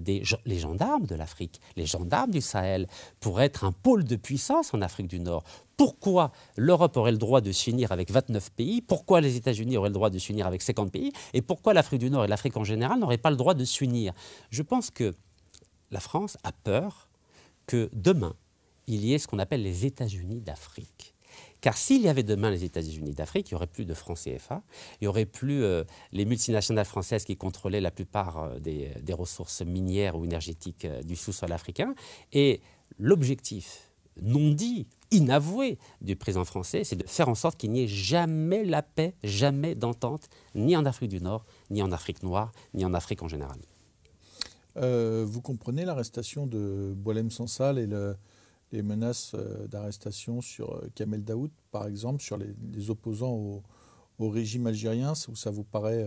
les gendarmes de l'Afrique, les gendarmes du Sahel, pour être un pôle de puissance en Afrique du Nord. Pourquoi l'Europe aurait le droit de s'unir avec 29 pays? Pourquoi les États-Unis auraient le droit de s'unir avec 50 pays? Et pourquoi l'Afrique du Nord et l'Afrique en général n'auraient pas le droit de s'unir? Je pense que la France a peur que demain, il y ait ce qu'on appelle les États-Unis d'Afrique. Car s'il y avait demain les États-Unis d'Afrique, il n'y aurait plus de francs CFA, il n'y aurait plus les multinationales françaises qui contrôlaient la plupart des ressources minières ou énergétiques du sous-sol africain. Et l'objectif non dit, inavoué du président français, c'est de faire en sorte qu'il n'y ait jamais la paix, jamais d'entente, ni en Afrique du Nord, ni en Afrique noire, ni en Afrique en général. Vous comprenez l'arrestation de Boualem Sansal et les menaces d'arrestation sur Kamel Daoud, par exemple, sur les opposants au régime algérien, où ça vous paraît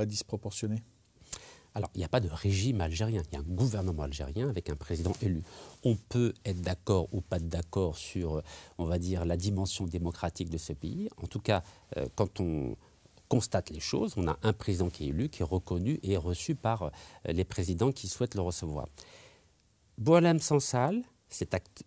disproportionné? Alors, il n'y a pas de régime algérien, il y a un gouvernement algérien avec un président élu. On peut être d'accord ou pas d'accord sur, on va dire, la dimension démocratique de ce pays. En tout cas, quand on constate les choses, on a un président qui est élu, qui est reconnu et reçu par les présidents qui souhaitent le recevoir. Boualem Sansal,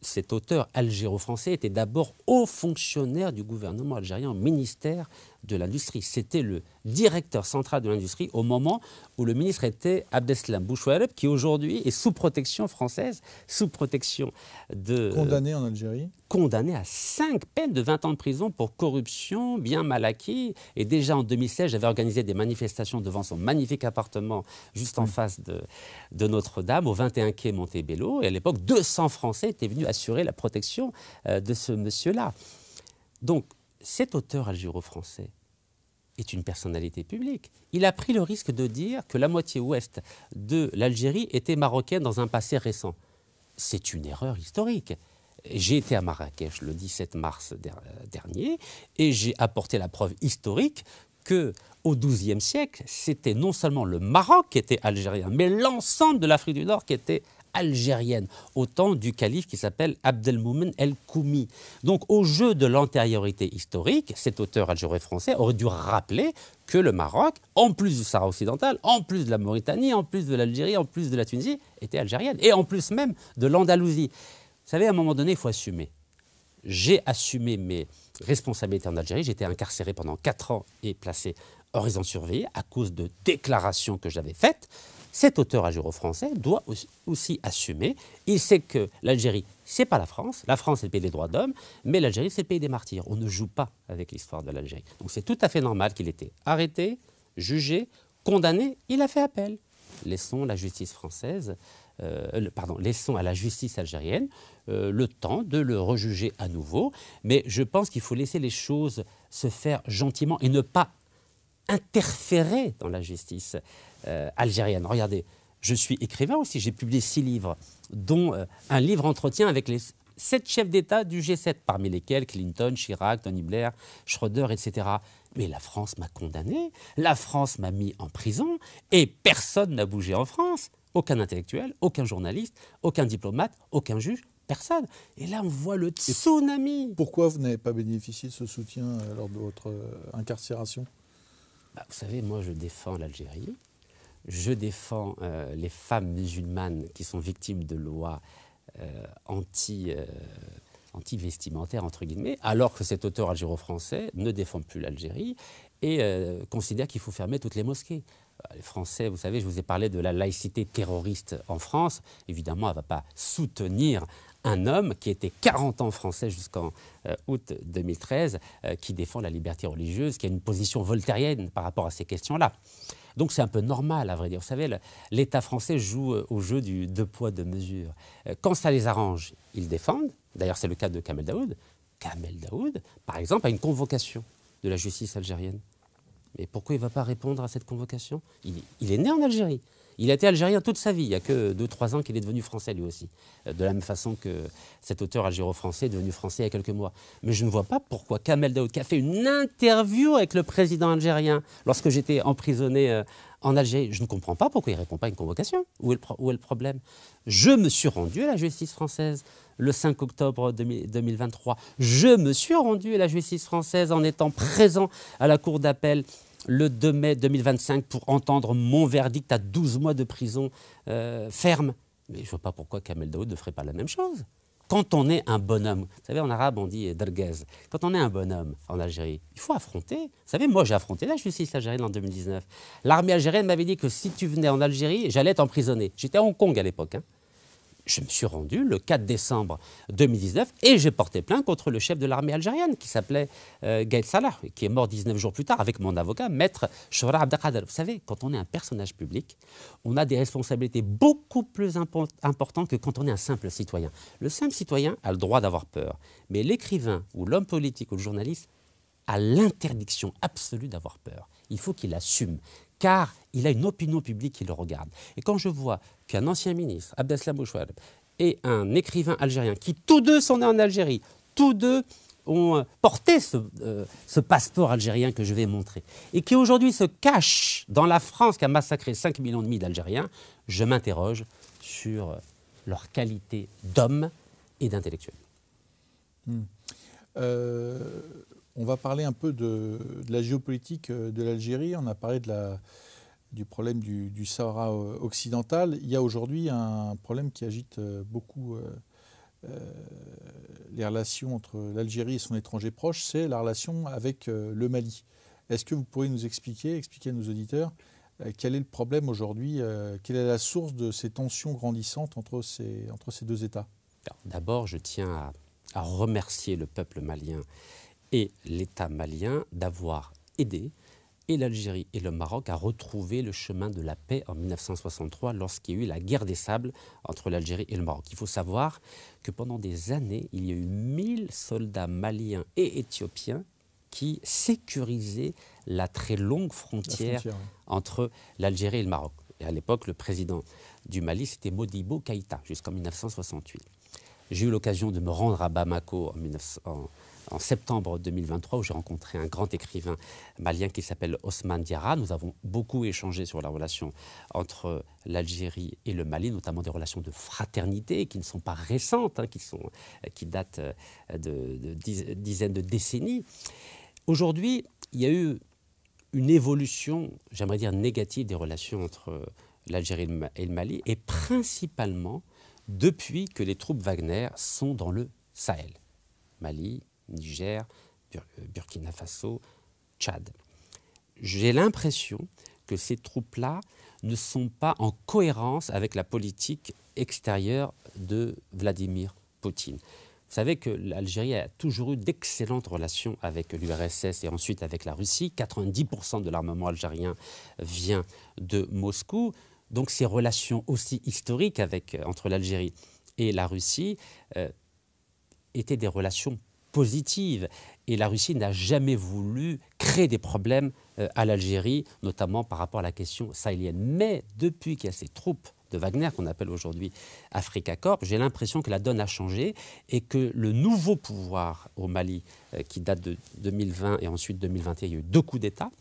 cet auteur algéro-français, était d'abord haut fonctionnaire du gouvernement algérien au ministère de l'Industrie. C'était le directeur central de l'industrie au moment où le ministre était Abdeslam Bouchouareb, qui aujourd'hui est sous protection française, sous protection de... Condamné en Algérie? Condamné à 5 peines de 20 ans de prison pour corruption, bien mal acquis. Et déjà en 2016, j'avais organisé des manifestations devant son magnifique appartement juste en face de Notre-Dame, au 21 quai Montebello. Et à l'époque, 200 Français étaient venus assurer la protection de ce monsieur-là. Donc, cet auteur algéro-français est une personnalité publique. Il a pris le risque de dire que la moitié ouest de l'Algérie était marocaine dans un passé récent. C'est une erreur historique. J'ai été à Marrakech le 17 mars dernier et j'ai apporté la preuve historique qu'au XIIe siècle, c'était non seulement le Maroc qui était algérien, mais l'ensemble de l'Afrique du Nord qui était algérienne, au temps du calife qui s'appelle Abdelmoumen el-Koumi. Donc au jeu de l'antériorité historique, cet auteur algéro-français aurait dû rappeler que le Maroc, en plus du Sahara occidental, en plus de la Mauritanie, en plus de l'Algérie, en plus de la Tunisie, était algérienne, et en plus même de l'Andalousie. Vous savez, à un moment donné, il faut assumer. J'ai assumé mes responsabilités en Algérie. J'ai été incarcéré pendant 4 ans et placé en résidence surveillée à cause de déclarations que j'avais faites. Cet auteur algéro-français doit aussi assumer. Il sait que l'Algérie, ce n'est pas la France. La France, c'est le pays des droits d'homme, mais l'Algérie, c'est le pays des martyrs. On ne joue pas avec l'histoire de l'Algérie. Donc c'est tout à fait normal qu'il ait été arrêté, jugé, condamné. Il a fait appel. Laissons la justice française, laissons à la justice algérienne le temps de le rejuger à nouveau. Mais je pense qu'il faut laisser les choses se faire gentiment et ne pas interférer dans la justice algérienne. Regardez, je suis écrivain aussi, j'ai publié 6 livres, dont un livre entretien avec les 7 chefs d'État du G7, parmi lesquels Clinton, Chirac, Tony Blair, Schröder, etc. Mais la France m'a condamné, la France m'a mis en prison, et personne n'a bougé en France. Aucun intellectuel, aucun journaliste, aucun diplomate, aucun juge, personne. Et là, on voit le tsunami. Pourquoi vous n'avez pas bénéficié de ce soutien lors de votre incarcération ? Vous savez, moi, je défends l'Algérie. Je défends les femmes musulmanes qui sont victimes de lois anti-vestimentaires, entre guillemets, alors que cet auteur algéro-français ne défend plus l'Algérie et considère qu'il faut fermer toutes les mosquées. Les Français, vous savez, je vous ai parlé de la laïcité terroriste en France. Évidemment, elle ne va pas soutenir un homme qui était 40 ans français jusqu'en août 2013, qui défend la liberté religieuse, qui a une position voltairienne par rapport à ces questions-là. Donc c'est un peu normal, à vrai dire. Vous savez, l'État français joue au jeu du 2 poids, 2 mesures. Quand ça les arrange, ils défendent. D'ailleurs, c'est le cas de Kamel Daoud. Kamel Daoud, par exemple, a une convocation de la justice algérienne. Mais pourquoi il ne va pas répondre à cette convocation ? Il est né en Algérie. Il a été algérien toute sa vie. Il n'y a que 2-3 ans qu'il est devenu français lui aussi. De la même façon que cet auteur algéro-français est devenu français il y a quelques mois. Mais je ne vois pas pourquoi Kamel Daoud, qui a fait une interview avec le président algérien lorsque j'étais emprisonné en Algérie, je ne comprends pas pourquoi il ne répond pas à une convocation. Où est le problème ? Je me suis rendu à la justice française le 5 octobre 2023. Je me suis rendu à la justice française en étant présent à la cour d'appel le 2 mai 2025 pour entendre mon verdict à 12 mois de prison ferme. Mais je ne vois pas pourquoi Kamel Daoud ne ferait pas la même chose. Quand on est un bonhomme, vous savez, en arabe on dit dargaz, quand on est un bonhomme en Algérie, il faut affronter. Vous savez, moi j'ai affronté la justice algérienne en 2019. L'armée algérienne m'avait dit que si tu venais en Algérie, j'allais t'emprisonner. J'étais à Hong Kong à l'époque. Je me suis rendu le 4 décembre 2019 et j'ai porté plainte contre le chef de l'armée algérienne qui s'appelait Gaïd Salah, qui est mort 19 jours plus tard avec mon avocat, maître Chora Abdelkader. Vous savez, quand on est un personnage public, on a des responsabilités beaucoup plus importantes que quand on est un simple citoyen. Le simple citoyen a le droit d'avoir peur, mais l'écrivain ou l'homme politique ou le journaliste a l'interdiction absolue d'avoir peur. Il faut qu'il assume, car il a une opinion publique qui le regarde. Et quand je vois qu'un ancien ministre, Abdeslam Bouchouareb, et un écrivain algérien, qui tous deux sont nés en Algérie, tous deux ont porté ce passeport algérien que je vais montrer, et qui aujourd'hui se cachent dans la France qui a massacré 5,5 millions d'Algériens, je m'interroge sur leur qualité d'homme et d'intellectuel. On va parler un peu de la géopolitique de l'Algérie. On a parlé du problème du Sahara occidental. Il y a aujourd'hui un problème qui agite beaucoup les relations entre l'Algérie et son étranger proche, c'est la relation avec le Mali. Est-ce que vous pourriez nous expliquer à nos auditeurs quel est le problème aujourd'hui, quelle est la source de ces tensions grandissantes entre ces 2 États ? D'abord, je tiens à remercier le peuple malien et l'État malien d'avoir aidé et l'Algérie et le Maroc à retrouver le chemin de la paix en 1963 lorsqu'il y a eu la guerre des sables entre l'Algérie et le Maroc. Il faut savoir que pendant des années, il y a eu 1000 soldats maliens et éthiopiens qui sécurisaient la très longue frontière entre l'Algérie et le Maroc. Et à l'époque, le président du Mali, c'était Modibo Keïta, jusqu'en 1968. J'ai eu l'occasion de me rendre à Bamako en en septembre 2023 où j'ai rencontré un grand écrivain malien qui s'appelle Ousmane Diarra. Nous avons beaucoup échangé sur la relation entre l'Algérie et le Mali, notamment des relations de fraternité qui ne sont pas récentes, hein, qui datent de dizaines de décennies. Aujourd'hui, il y a eu une évolution, j'aimerais dire négative, des relations entre l'Algérie et le Mali, et principalement depuis que les troupes Wagner sont dans le Sahel. Mali, Niger, Burkina Faso, Tchad. J'ai l'impression que ces troupes-là ne sont pas en cohérence avec la politique extérieure de Vladimir Poutine. Vous savez que l'Algérie a toujours eu d'excellentes relations avec l'URSS et ensuite avec la Russie. 90% de l'armement algérien vient de Moscou. Donc ces relations aussi historiques entre l'Algérie et la Russie étaient des relations positives. Et la Russie n'a jamais voulu créer des problèmes à l'Algérie, notamment par rapport à la question sahélienne. Mais depuis qu'il y a ces troupes de Wagner, qu'on appelle aujourd'hui Africa Corps, j'ai l'impression que la donne a changé et que le nouveau pouvoir au Mali, qui date de 2020 et ensuite 2021, il y a eu 2 coups d'État,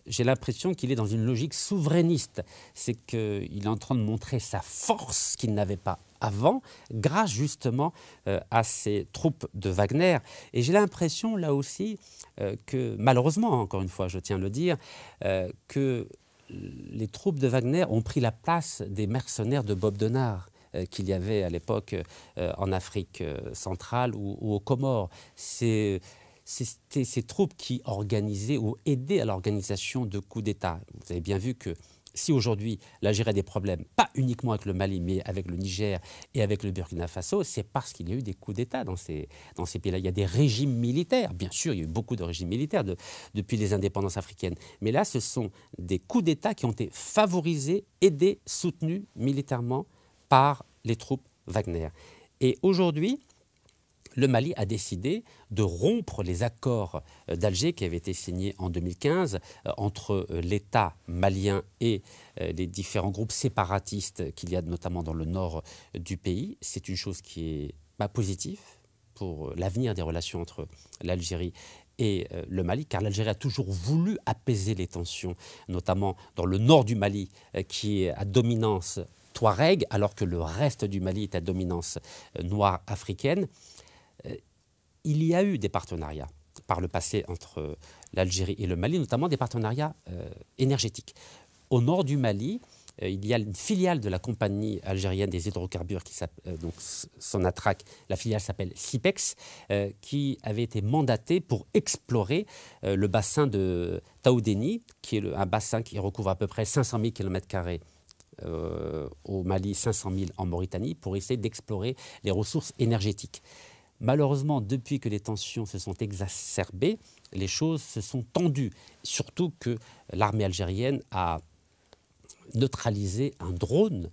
j'ai l'impression qu'il est dans une logique souverainiste. C'est qu'il est en train de montrer sa force qu'il n'avait pas avant, grâce justement à ces troupes de Wagner. Et j'ai l'impression, là aussi, que malheureusement, encore une fois, je tiens à le dire, que les troupes de Wagner ont pris la place des mercenaires de Bob Denard qu'il y avait à l'époque en Afrique centrale ou aux Comores. C'était ces troupes qui organisaient ou aidaient à l'organisation de coups d'État. Vous avez bien vu que si aujourd'hui l'Algérie a des problèmes, pas uniquement avec le Mali, mais avec le Niger et avec le Burkina Faso, c'est parce qu'il y a eu des coups d'État dans ces pays-là. Il y a des régimes militaires. Bien sûr, il y a eu beaucoup de régimes militaires depuis les indépendances africaines. Mais là, ce sont des coups d'État qui ont été favorisés, aidés, soutenus militairement par les troupes Wagner. Et aujourd'hui, le Mali a décidé de rompre les accords d'Alger qui avaient été signés en 2015 entre l'État malien et les différents groupes séparatistes qu'il y a notamment dans le nord du pays. C'est une chose qui est pas positive pour l'avenir des relations entre l'Algérie et le Mali, car l'Algérie a toujours voulu apaiser les tensions, notamment dans le nord du Mali, qui est à dominance touareg, alors que le reste du Mali est à dominance noire africaine. Il y a eu des partenariats par le passé entre l'Algérie et le Mali, notamment des partenariats énergétiques. Au nord du Mali, il y a une filiale de la compagnie algérienne des hydrocarbures, donc Sonatrach, la filiale s'appelle Sipex, qui avait été mandatée pour explorer le bassin de Taoudéni, qui est un bassin qui recouvre à peu près 500 000 km² au Mali, 500 000 en Mauritanie, pour essayer d'explorer les ressources énergétiques. Malheureusement, depuis que les tensions se sont exacerbées, les choses se sont tendues. Surtout que l'armée algérienne a neutralisé un drone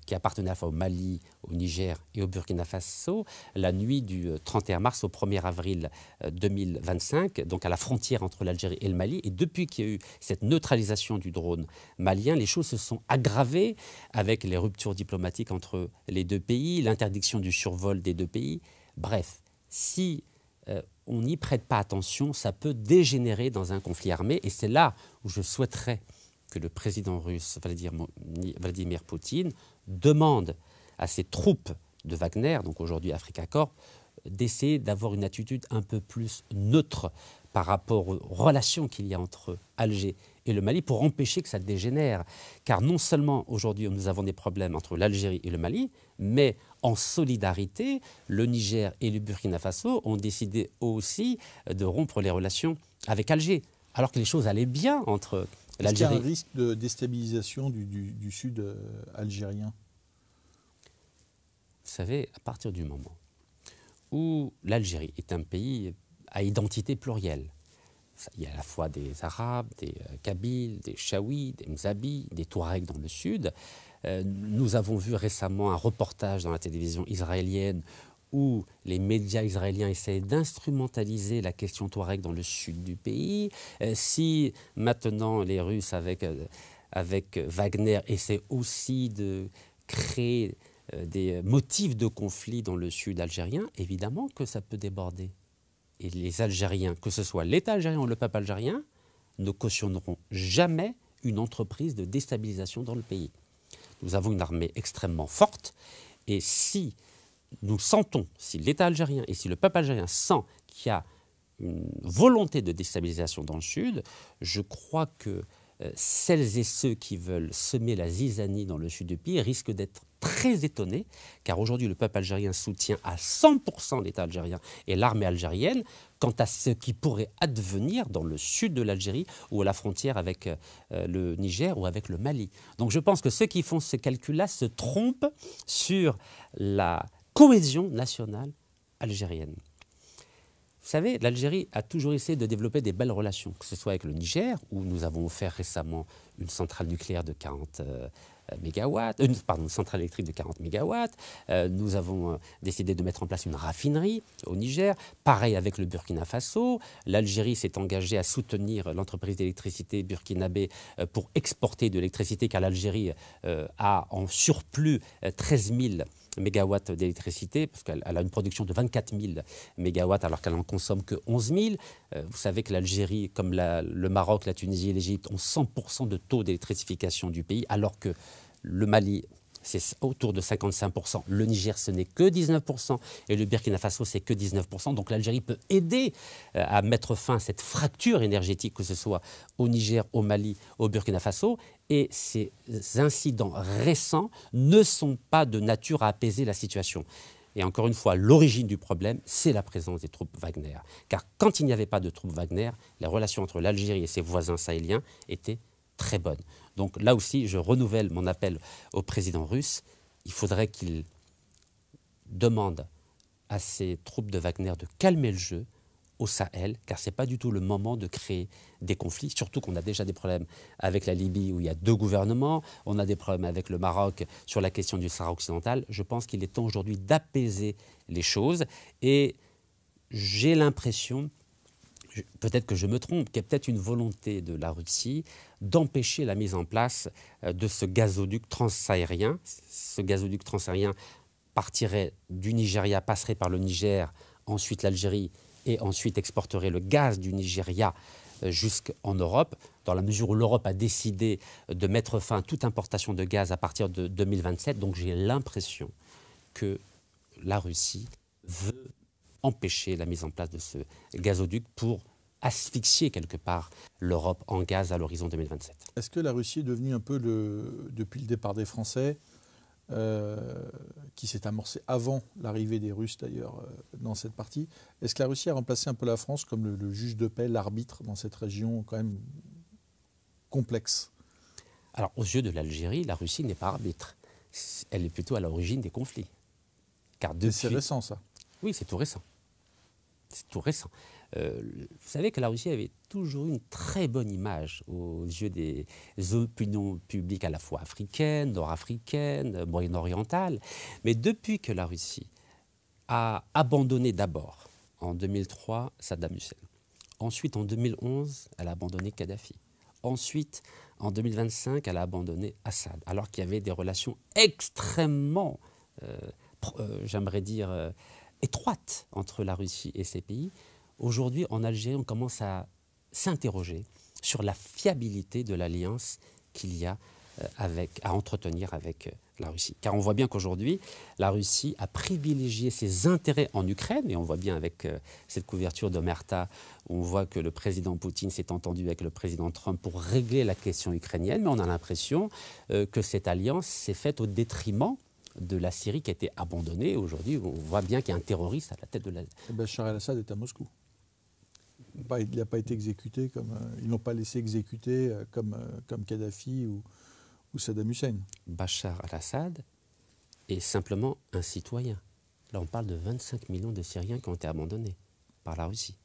qui appartenait à la fois au Mali, au Niger et au Burkina Faso, la nuit du 31 mars au 1er avril 2025, donc à la frontière entre l'Algérie et le Mali. Et depuis qu'il y a eu cette neutralisation du drone malien, les choses se sont aggravées avec les ruptures diplomatiques entre les 2 pays, l'interdiction du survol des 2 pays. Bref, si on n'y prête pas attention, ça peut dégénérer dans un conflit armé. Et c'est là où je souhaiterais que le président russe Vladimir Poutine demande à ses troupes de Wagner, donc aujourd'hui Africa Corps, d'essayer d'avoir une attitude un peu plus neutre par rapport aux relations qu'il y a entre Alger et le Mali pour empêcher que ça dégénère. Car non seulement aujourd'hui nous avons des problèmes entre l'Algérie et le Mali, mais en solidarité, le Niger et le Burkina Faso ont décidé aussi de rompre les relations avec Alger, alors que les choses allaient bien entre l'Algérie. Est-ce qu'il y a un risque de déstabilisation du sud algérien ? Vous savez, à partir du moment où l'Algérie est un pays à identité plurielle, il y a à la fois des Arabes, des Kabyles, des Chaouis, des Mzabi, des Touaregs dans le sud. Nous avons vu récemment un reportage dans la télévision israélienne où les médias israéliens essaient d'instrumentaliser la question touareg dans le sud du pays. Si maintenant les Russes avec Wagner essaient aussi de créer des motifs de conflit dans le sud algérien, évidemment que ça peut déborder. Et les Algériens, que ce soit l'État algérien ou le peuple algérien, ne cautionneront jamais une entreprise de déstabilisation dans le pays. Nous avons une armée extrêmement forte et si nous sentons, si l'État algérien et si le peuple algérien sent qu'il y a une volonté de déstabilisation dans le Sud, je crois que celles et ceux qui veulent semer la zizanie dans le sud du pays risquent d'être très étonnés, car aujourd'hui le peuple algérien soutient à 100% l'État algérien et l'armée algérienne quant à ce qui pourrait advenir dans le sud de l'Algérie ou à la frontière avec le Niger ou avec le Mali. Donc je pense que ceux qui font ce calcul-là se trompent sur la cohésion nationale algérienne. Vous savez, l'Algérie a toujours essayé de développer des belles relations, que ce soit avec le Niger, où nous avons offert récemment une centrale nucléaire de 40 une centrale électrique de 40 mégawatts. Nous avons décidé de mettre en place une raffinerie au Niger. Pareil avec le Burkina Faso. L'Algérie s'est engagée à soutenir l'entreprise d'électricité burkinabé pour exporter de l'électricité, car l'Algérie a en surplus 13 000 mégawatts d'électricité, parce qu'elle a une production de 24 000 mégawatts alors qu'elle n'en consomme que 11 000. Vous savez que l'Algérie, comme le Maroc, la Tunisie et l'Égypte, ont 100% de taux d'électrification du pays, alors que le Mali, c'est autour de 55%, le Niger, ce n'est que 19%, et le Burkina Faso, c'est que 19%. Donc l'Algérie peut aider à mettre fin à cette fracture énergétique, que ce soit au Niger, au Mali, au Burkina Faso. Et ces incidents récents ne sont pas de nature à apaiser la situation. Et encore une fois, l'origine du problème, c'est la présence des troupes Wagner. Car quand il n'y avait pas de troupes Wagner, les relations entre l'Algérie et ses voisins sahéliens étaient très bonnes. Donc là aussi, je renouvelle mon appel au président russe. Il faudrait qu'il demande à ses troupes de Wagner de calmer le jeu au Sahel, car ce n'est pas du tout le moment de créer des conflits, surtout qu'on a déjà des problèmes avec la Libye où il y a 2 gouvernements, on a des problèmes avec le Maroc sur la question du Sahara occidental. Je pense qu'il est temps aujourd'hui d'apaiser les choses et j'ai l'impression, peut-être que je me trompe, qu'il y a peut-être une volonté de la Russie d'empêcher la mise en place de ce gazoduc transsahérien. Ce gazoduc transsahérien partirait du Nigeria, passerait par le Niger, ensuite l'Algérie, et ensuite exporterait le gaz du Nigeria jusqu'en Europe, dans la mesure où l'Europe a décidé de mettre fin à toute importation de gaz à partir de 2027. Donc j'ai l'impression que la Russie veut empêcher la mise en place de ce gazoduc pour asphyxier quelque part l'Europe en gaz à l'horizon 2027. Est-ce que la Russie est devenue un peu, depuis le départ des Français, qui s'est amorcé avant l'arrivée des Russes d'ailleurs dans cette partie, est-ce que la Russie a remplacé un peu la France comme le juge de paix, l'arbitre dans cette région quand même complexe? Alors aux yeux de l'Algérie, la Russie n'est pas arbitre. Elle est plutôt à l'origine des conflits. Car depuis... C'est récent ça. Oui, c'est tout récent. C'est tout récent. Vous savez que la Russie avait toujours une très bonne image aux yeux des opinions publiques à la fois africaines, nord-africaines, moyen-orientales. Mais depuis que la Russie a abandonné d'abord, en 2003, Saddam Hussein, ensuite en 2011, elle a abandonné Kadhafi, ensuite en 2025, elle a abandonné Assad, alors qu'il y avait des relations extrêmement, j'aimerais dire, étroites entre la Russie et ces pays. Aujourd'hui, en Algérie, on commence à s'interroger sur la fiabilité de l'alliance qu'il y a à entretenir avec la Russie. Car on voit bien qu'aujourd'hui, la Russie a privilégié ses intérêts en Ukraine, et on voit bien avec cette couverture d'Omerta, on voit que le président Poutine s'est entendu avec le président Trump pour régler la question ukrainienne, mais on a l'impression que cette alliance s'est faite au détriment de la Syrie qui a été abandonnée. Aujourd'hui, on voit bien qu'il y a un terroriste à la tête de la... Bachar el-Assad est à Moscou. Il n'a pas été exécuté ils n'ont pas laissé exécuter comme Kadhafi ou Saddam Hussein. Bachar el-Assad est simplement un citoyen. Là, on parle de 25 millions de Syriens qui ont été abandonnés par la Russie,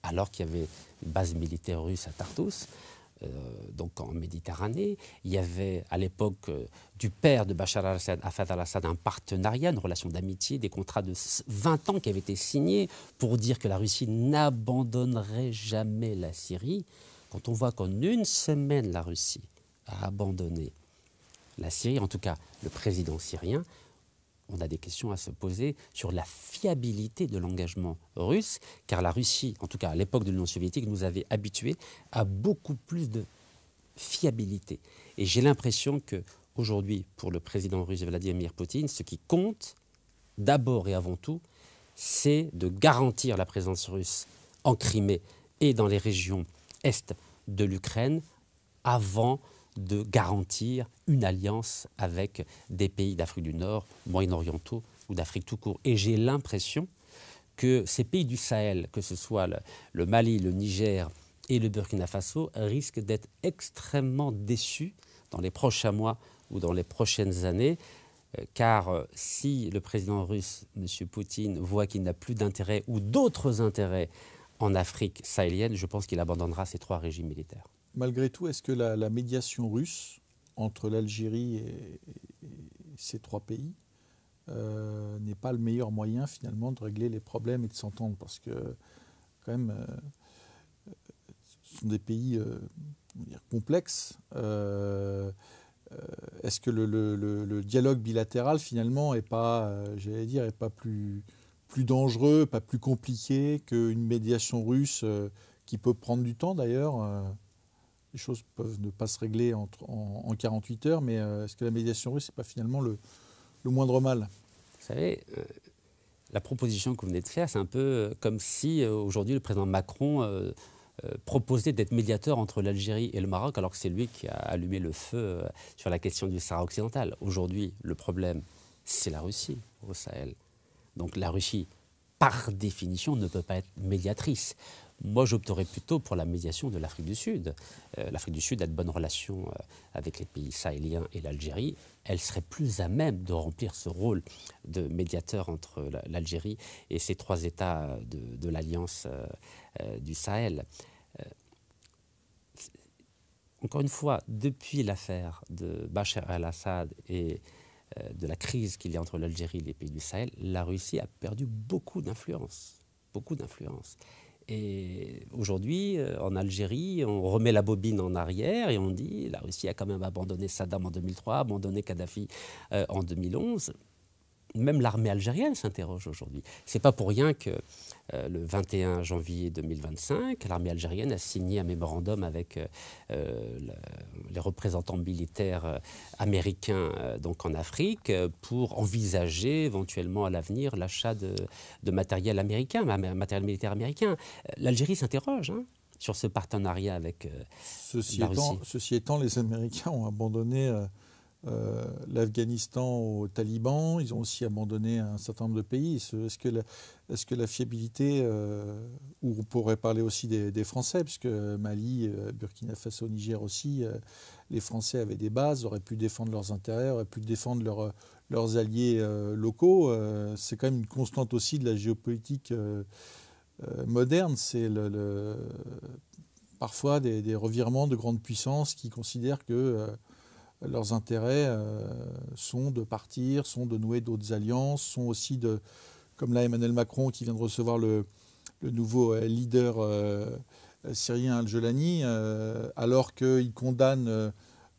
alors qu'il y avait une base militaire russe à Tartous, donc en Méditerranée. Il y avait à l'époque du père de Bachar el-Assad, Hafez al-Assad, un partenariat, une relation d'amitié, des contrats de 20 ans qui avaient été signés pour dire que la Russie n'abandonnerait jamais la Syrie. Quand on voit qu'en une semaine, la Russie a abandonné la Syrie, en tout cas le président syrien, on a des questions à se poser sur la fiabilité de l'engagement russe, car la Russie, en tout cas à l'époque de l'Union soviétique, nous avait habitués à beaucoup plus de fiabilité. Et j'ai l'impression qu'aujourd'hui, pour le président russe Vladimir Poutine, ce qui compte, d'abord et avant tout, c'est de garantir la présence russe en Crimée et dans les régions est de l'Ukraine avant de garantir une alliance avec des pays d'Afrique du Nord, moyen-orientaux ou d'Afrique tout court. Et j'ai l'impression que ces pays du Sahel, que ce soit le Mali, le Niger et le Burkina Faso, risquent d'être extrêmement déçus dans les prochains mois ou dans les prochaines années, car si le président russe, M. Poutine, voit qu'il n'a plus d'intérêt ou d'autres intérêts en Afrique sahélienne, je pense qu'il abandonnera ces 3 régimes militaires. Malgré tout, est-ce que la médiation russe entre l'Algérie et ces 3 pays n'est pas le meilleur moyen finalement de régler les problèmes et de s'entendre? Parce que quand même, ce sont des pays complexes. Est-ce que le dialogue bilatéral finalement n'est pas, est pas plus dangereux, pas plus compliqué qu'une médiation russe qui peut prendre du temps d'ailleurs? Les choses peuvent ne pas se régler en 48 heures, mais est-ce que la médiation russe n'est pas finalement le moindre mal? Vous savez, la proposition que vous venez de faire, c'est un peu comme si aujourd'hui le président Macron proposait d'être médiateur entre l'Algérie et le Maroc, alors que c'est lui qui a allumé le feu sur la question du Sahara occidental. Aujourd'hui, le problème, c'est la Russie au Sahel. Donc la Russie, par définition, ne peut pas être médiatrice. Moi, j'opterais plutôt pour la médiation de l'Afrique du Sud. L'Afrique du Sud a de bonnes relations avec les pays sahéliens et l'Algérie. Elle serait plus à même de remplir ce rôle de médiateur entre l'Algérie et ces 3 États de l'Alliance du Sahel. Encore une fois, depuis l'affaire de Bachar el-Assad et de la crise qu'il y a entre l'Algérie et les pays du Sahel, la Russie a perdu beaucoup d'influence. Beaucoup d'influence. Et aujourd'hui, en Algérie, on remet la bobine en arrière et on dit la Russie a quand même abandonné Saddam en 2003, abandonné Kadhafi en 2011. Même l'armée algérienne s'interroge aujourd'hui. Ce n'est pas pour rien que le 21 janvier 2025, l'armée algérienne a signé un mémorandum avec les représentants militaires américains donc en Afrique pour envisager éventuellement à l'avenir l'achat de matériel américain, matériel militaire américain. L'Algérie s'interroge sur ce partenariat avec la Russie. Ceci étant, les Américains ont abandonné l'Afghanistan aux talibans, ils ont aussi abandonné un certain nombre de pays. Est-ce que la fiabilité, ou on pourrait parler aussi des Français, puisque Mali, Burkina Faso, Niger aussi, les Français avaient des bases, auraient pu défendre leurs intérêts, auraient pu défendre leurs alliés locaux. C'est quand même une constante aussi de la géopolitique moderne, c'est parfois des revirements de grandes puissances qui considèrent que leurs intérêts sont de partir, sont de nouer d'autres alliances, sont aussi de, comme là Emmanuel Macron qui vient de recevoir le nouveau leader syrien Al-Jolani, alors qu'il condamne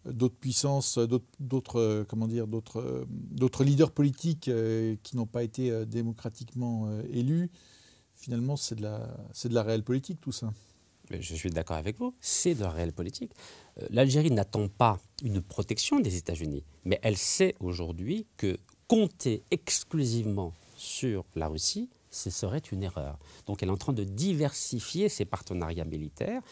d'autres puissances, d'autres leaders politiques qui n'ont pas été démocratiquement élus. Finalement, c'est de la réelle politique tout ça. Je suis d'accord avec vous, c'est de la réelle politique. L'Algérie n'attend pas une protection des États-Unis, mais elle sait aujourd'hui que compter exclusivement sur la Russie, ce serait une erreur. Donc elle est en train de diversifier ses partenariats militaires,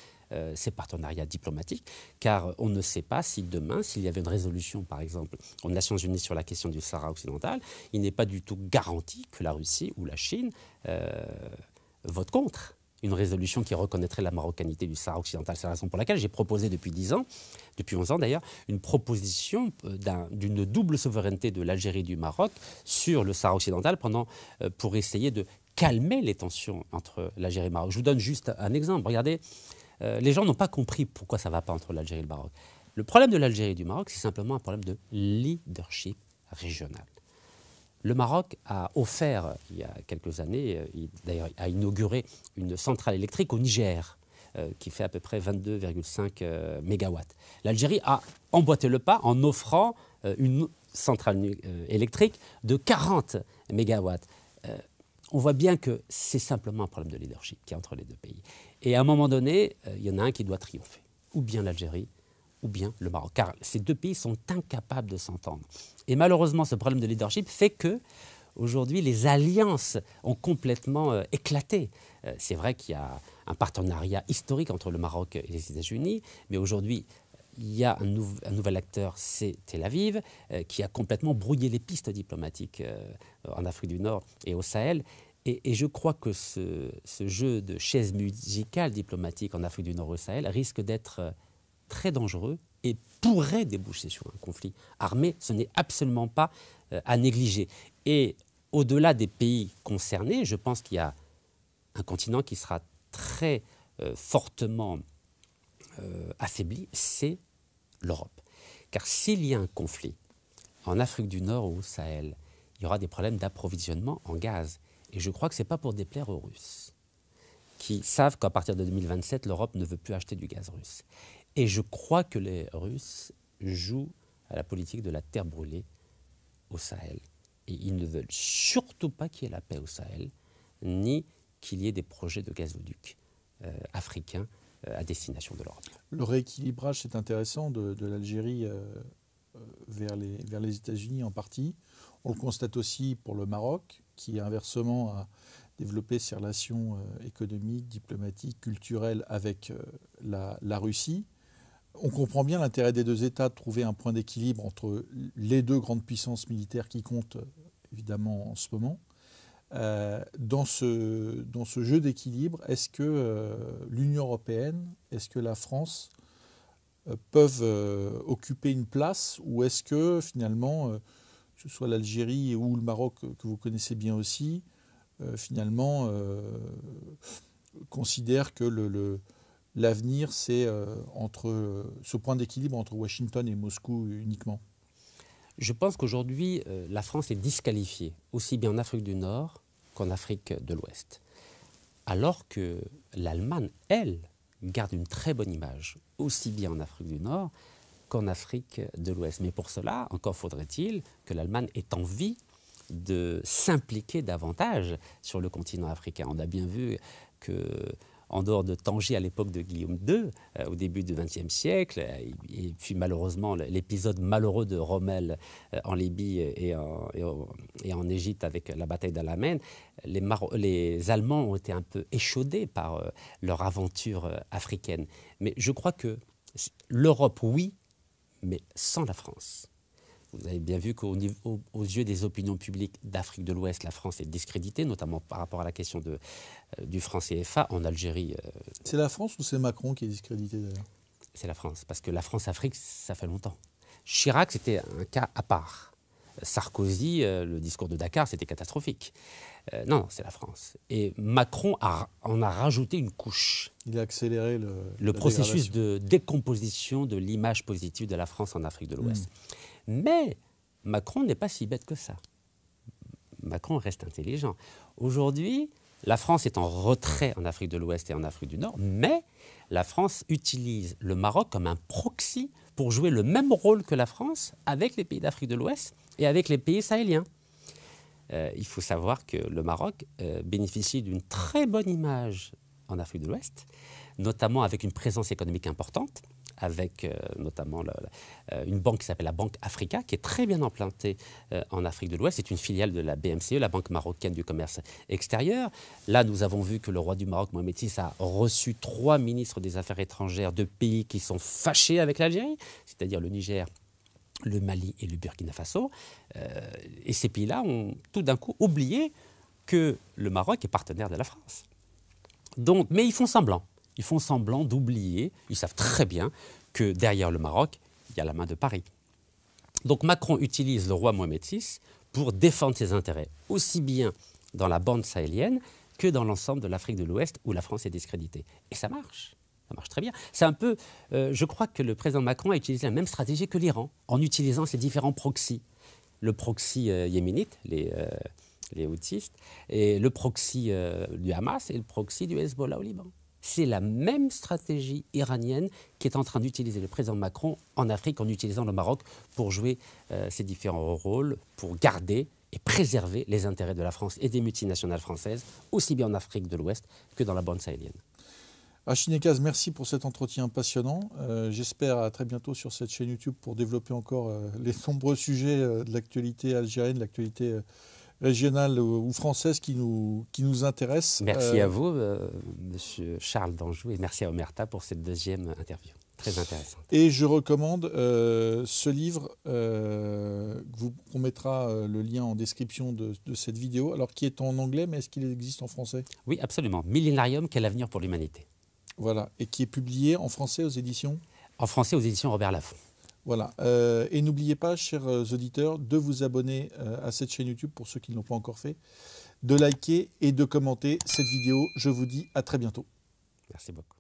ses partenariats diplomatiques, car on ne sait pas si demain, s'il y avait une résolution, par exemple, aux Nations Unies sur la question du Sahara occidental, il n'est pas du tout garanti que la Russie ou la Chine votent contre une résolution qui reconnaîtrait la marocanité du Sahara occidental. C'est la raison pour laquelle j'ai proposé depuis 11 ans d'ailleurs, une proposition d'une double souveraineté de l'Algérie et du Maroc sur le Sahara occidental pour essayer de calmer les tensions entre l'Algérie et le Maroc. Je vous donne juste un exemple. Regardez, les gens n'ont pas compris pourquoi ça ne va pas entre l'Algérie et le Maroc. Le problème de l'Algérie et du Maroc, c'est simplement un problème de leadership régional. Le Maroc a offert, il y a quelques années, d'ailleurs a inauguré une centrale électrique au Niger, qui fait à peu près 22,5 mégawatts. L'Algérie a emboîté le pas en offrant une centrale électrique de 40 mégawatts. On voit bien que c'est simplement un problème de leadership qui est entre les deux pays. Et à un moment donné, il y en a un qui doit triompher, ou bien l'Algérie, ou bien le Maroc, car ces deux pays sont incapables de s'entendre. Et malheureusement, ce problème de leadership fait que aujourd'hui, les alliances ont complètement éclaté. C'est vrai qu'il y a un partenariat historique entre le Maroc et les États-Unis, mais aujourd'hui, il y a un nouvel acteur, c'est Tel Aviv, qui a complètement brouillé les pistes diplomatiques en Afrique du Nord et au Sahel. Et je crois que ce jeu de chaises musicales diplomatiques en Afrique du Nord et au Sahel risque d'être très dangereux et pourrait déboucher sur un conflit armé. Ce n'est absolument pas à négliger. Et au-delà des pays concernés, je pense qu'il y a un continent qui sera très fortement affaibli, c'est l'Europe. Car s'il y a un conflit en Afrique du Nord ou au Sahel, il y aura des problèmes d'approvisionnement en gaz. Et je crois que ce n'est pas pour déplaire aux Russes, qui savent qu'à partir de 2027, l'Europe ne veut plus acheter du gaz russe. Et je crois que les Russes jouent à la politique de la terre brûlée au Sahel. Et ils ne veulent surtout pas qu'il y ait la paix au Sahel, ni qu'il y ait des projets de gazoducs africains à destination de l'Europe. Le rééquilibrage, c'est intéressant, de l'Algérie vers les États-Unis en partie. On le constate aussi pour le Maroc, qui inversement a développé ses relations économiques, diplomatiques, culturelles avec la Russie. On comprend bien l'intérêt des deux États de trouver un point d'équilibre entre les deux grandes puissances militaires qui comptent évidemment en ce moment. Dans ce jeu d'équilibre, est-ce que l'Union européenne, est-ce que la France peuvent occuper une place, ou est-ce que finalement, que ce soit l'Algérie ou le Maroc que vous connaissez bien aussi, finalement considèrent que l'avenir, c'est entre ce point d'équilibre entre Washington et Moscou uniquement? Je pense qu'aujourd'hui, la France est disqualifiée, aussi bien en Afrique du Nord qu'en Afrique de l'Ouest. Alors que l'Allemagne, elle, garde une très bonne image, aussi bien en Afrique du Nord qu'en Afrique de l'Ouest. Mais pour cela, encore faudrait-il que l'Allemagne ait envie de s'impliquer davantage sur le continent africain. On a bien vu qu'en dehors de Tanger à l'époque de Guillaume II, au début du XXe siècle, et puis malheureusement l'épisode malheureux de Rommel en Libye et en Égypte avec la bataille d'Al-Alamein, les Allemands ont été un peu échaudés par leur aventure africaine. Mais je crois que l'Europe, oui, mais sans la France. Vous avez bien vu qu'aux yeux des opinions publiques d'Afrique de l'Ouest, la France est discréditée, notamment par rapport à la question du franc CFA. En Algérie... C'est la France ou c'est Macron qui est discrédité d'ailleurs? C'est la France, parce que la France-Afrique, ça fait longtemps. Chirac, c'était un cas à part. Sarkozy, le discours de Dakar, c'était catastrophique. Non, c'est la France. Et Macron en a rajouté une couche. Il a accéléré le processus de décomposition de l'image positive de la France en Afrique de l'Ouest. Mais Macron n'est pas si bête que ça. Macron reste intelligent. Aujourd'hui, la France est en retrait en Afrique de l'Ouest et en Afrique du Nord, mais la France utilise le Maroc comme un proxy pour jouer le même rôle que la France avec les pays d'Afrique de l'Ouest et avec les pays sahéliens. Il faut savoir que le Maroc bénéficie d'une très bonne image en Afrique de l'Ouest, notamment avec une présence économique importante, avec notamment une banque qui s'appelle la Banque Africa, qui est très bien implantée en Afrique de l'Ouest. C'est une filiale de la BMCE, la Banque marocaine du commerce extérieur. Là, nous avons vu que le roi du Maroc, Mohamed VI, a reçu 3 ministres des Affaires étrangères de pays qui sont fâchés avec l'Algérie, c'est-à-dire le Niger, le Mali et le Burkina Faso. Et ces pays-là ont tout d'un coup oublié que le Maroc est partenaire de la France. Donc, mais ils font semblant. Ils font semblant d'oublier, ils savent très bien que derrière le Maroc, il y a la main de Paris. Donc Macron utilise le roi Mohamed VI pour défendre ses intérêts, aussi bien dans la bande sahélienne que dans l'ensemble de l'Afrique de l'Ouest où la France est discréditée. Et ça marche très bien. C'est un peu, je crois que le président Macron a utilisé la même stratégie que l'Iran, en utilisant ses différents proxys. Le proxy yéménite, les houthistes, et le proxy du Hamas et le proxy du Hezbollah au Liban. C'est la même stratégie iranienne qui est en train d'utiliser le président Macron en Afrique en utilisant le Maroc pour jouer ces différents rôles, pour garder et préserver les intérêts de la France et des multinationales françaises, aussi bien en Afrique de l'Ouest que dans la bande sahélienne. Rachid Nekaz, merci pour cet entretien passionnant. J'espère à très bientôt sur cette chaîne YouTube pour développer encore les nombreux sujets de l'actualité algérienne, de l'actualité régionale ou française qui nous intéressent. Merci à vous, Monsieur Charles d'Anjou, et merci à Omerta pour cette deuxième interview. Très intéressante. Et je recommande ce livre, on mettra le lien en description de cette vidéo, alors qui est en anglais, mais est-ce qu'il existe en français? Oui, absolument. Millénarium, quel avenir pour l'humanité? Voilà, et qui est publié en français aux éditions? En français aux éditions Robert Laffont. Voilà, et n'oubliez pas, chers auditeurs, de vous abonner à cette chaîne YouTube pour ceux qui ne l'ont pas encore fait, de liker et de commenter cette vidéo. Je vous dis à très bientôt. Merci beaucoup.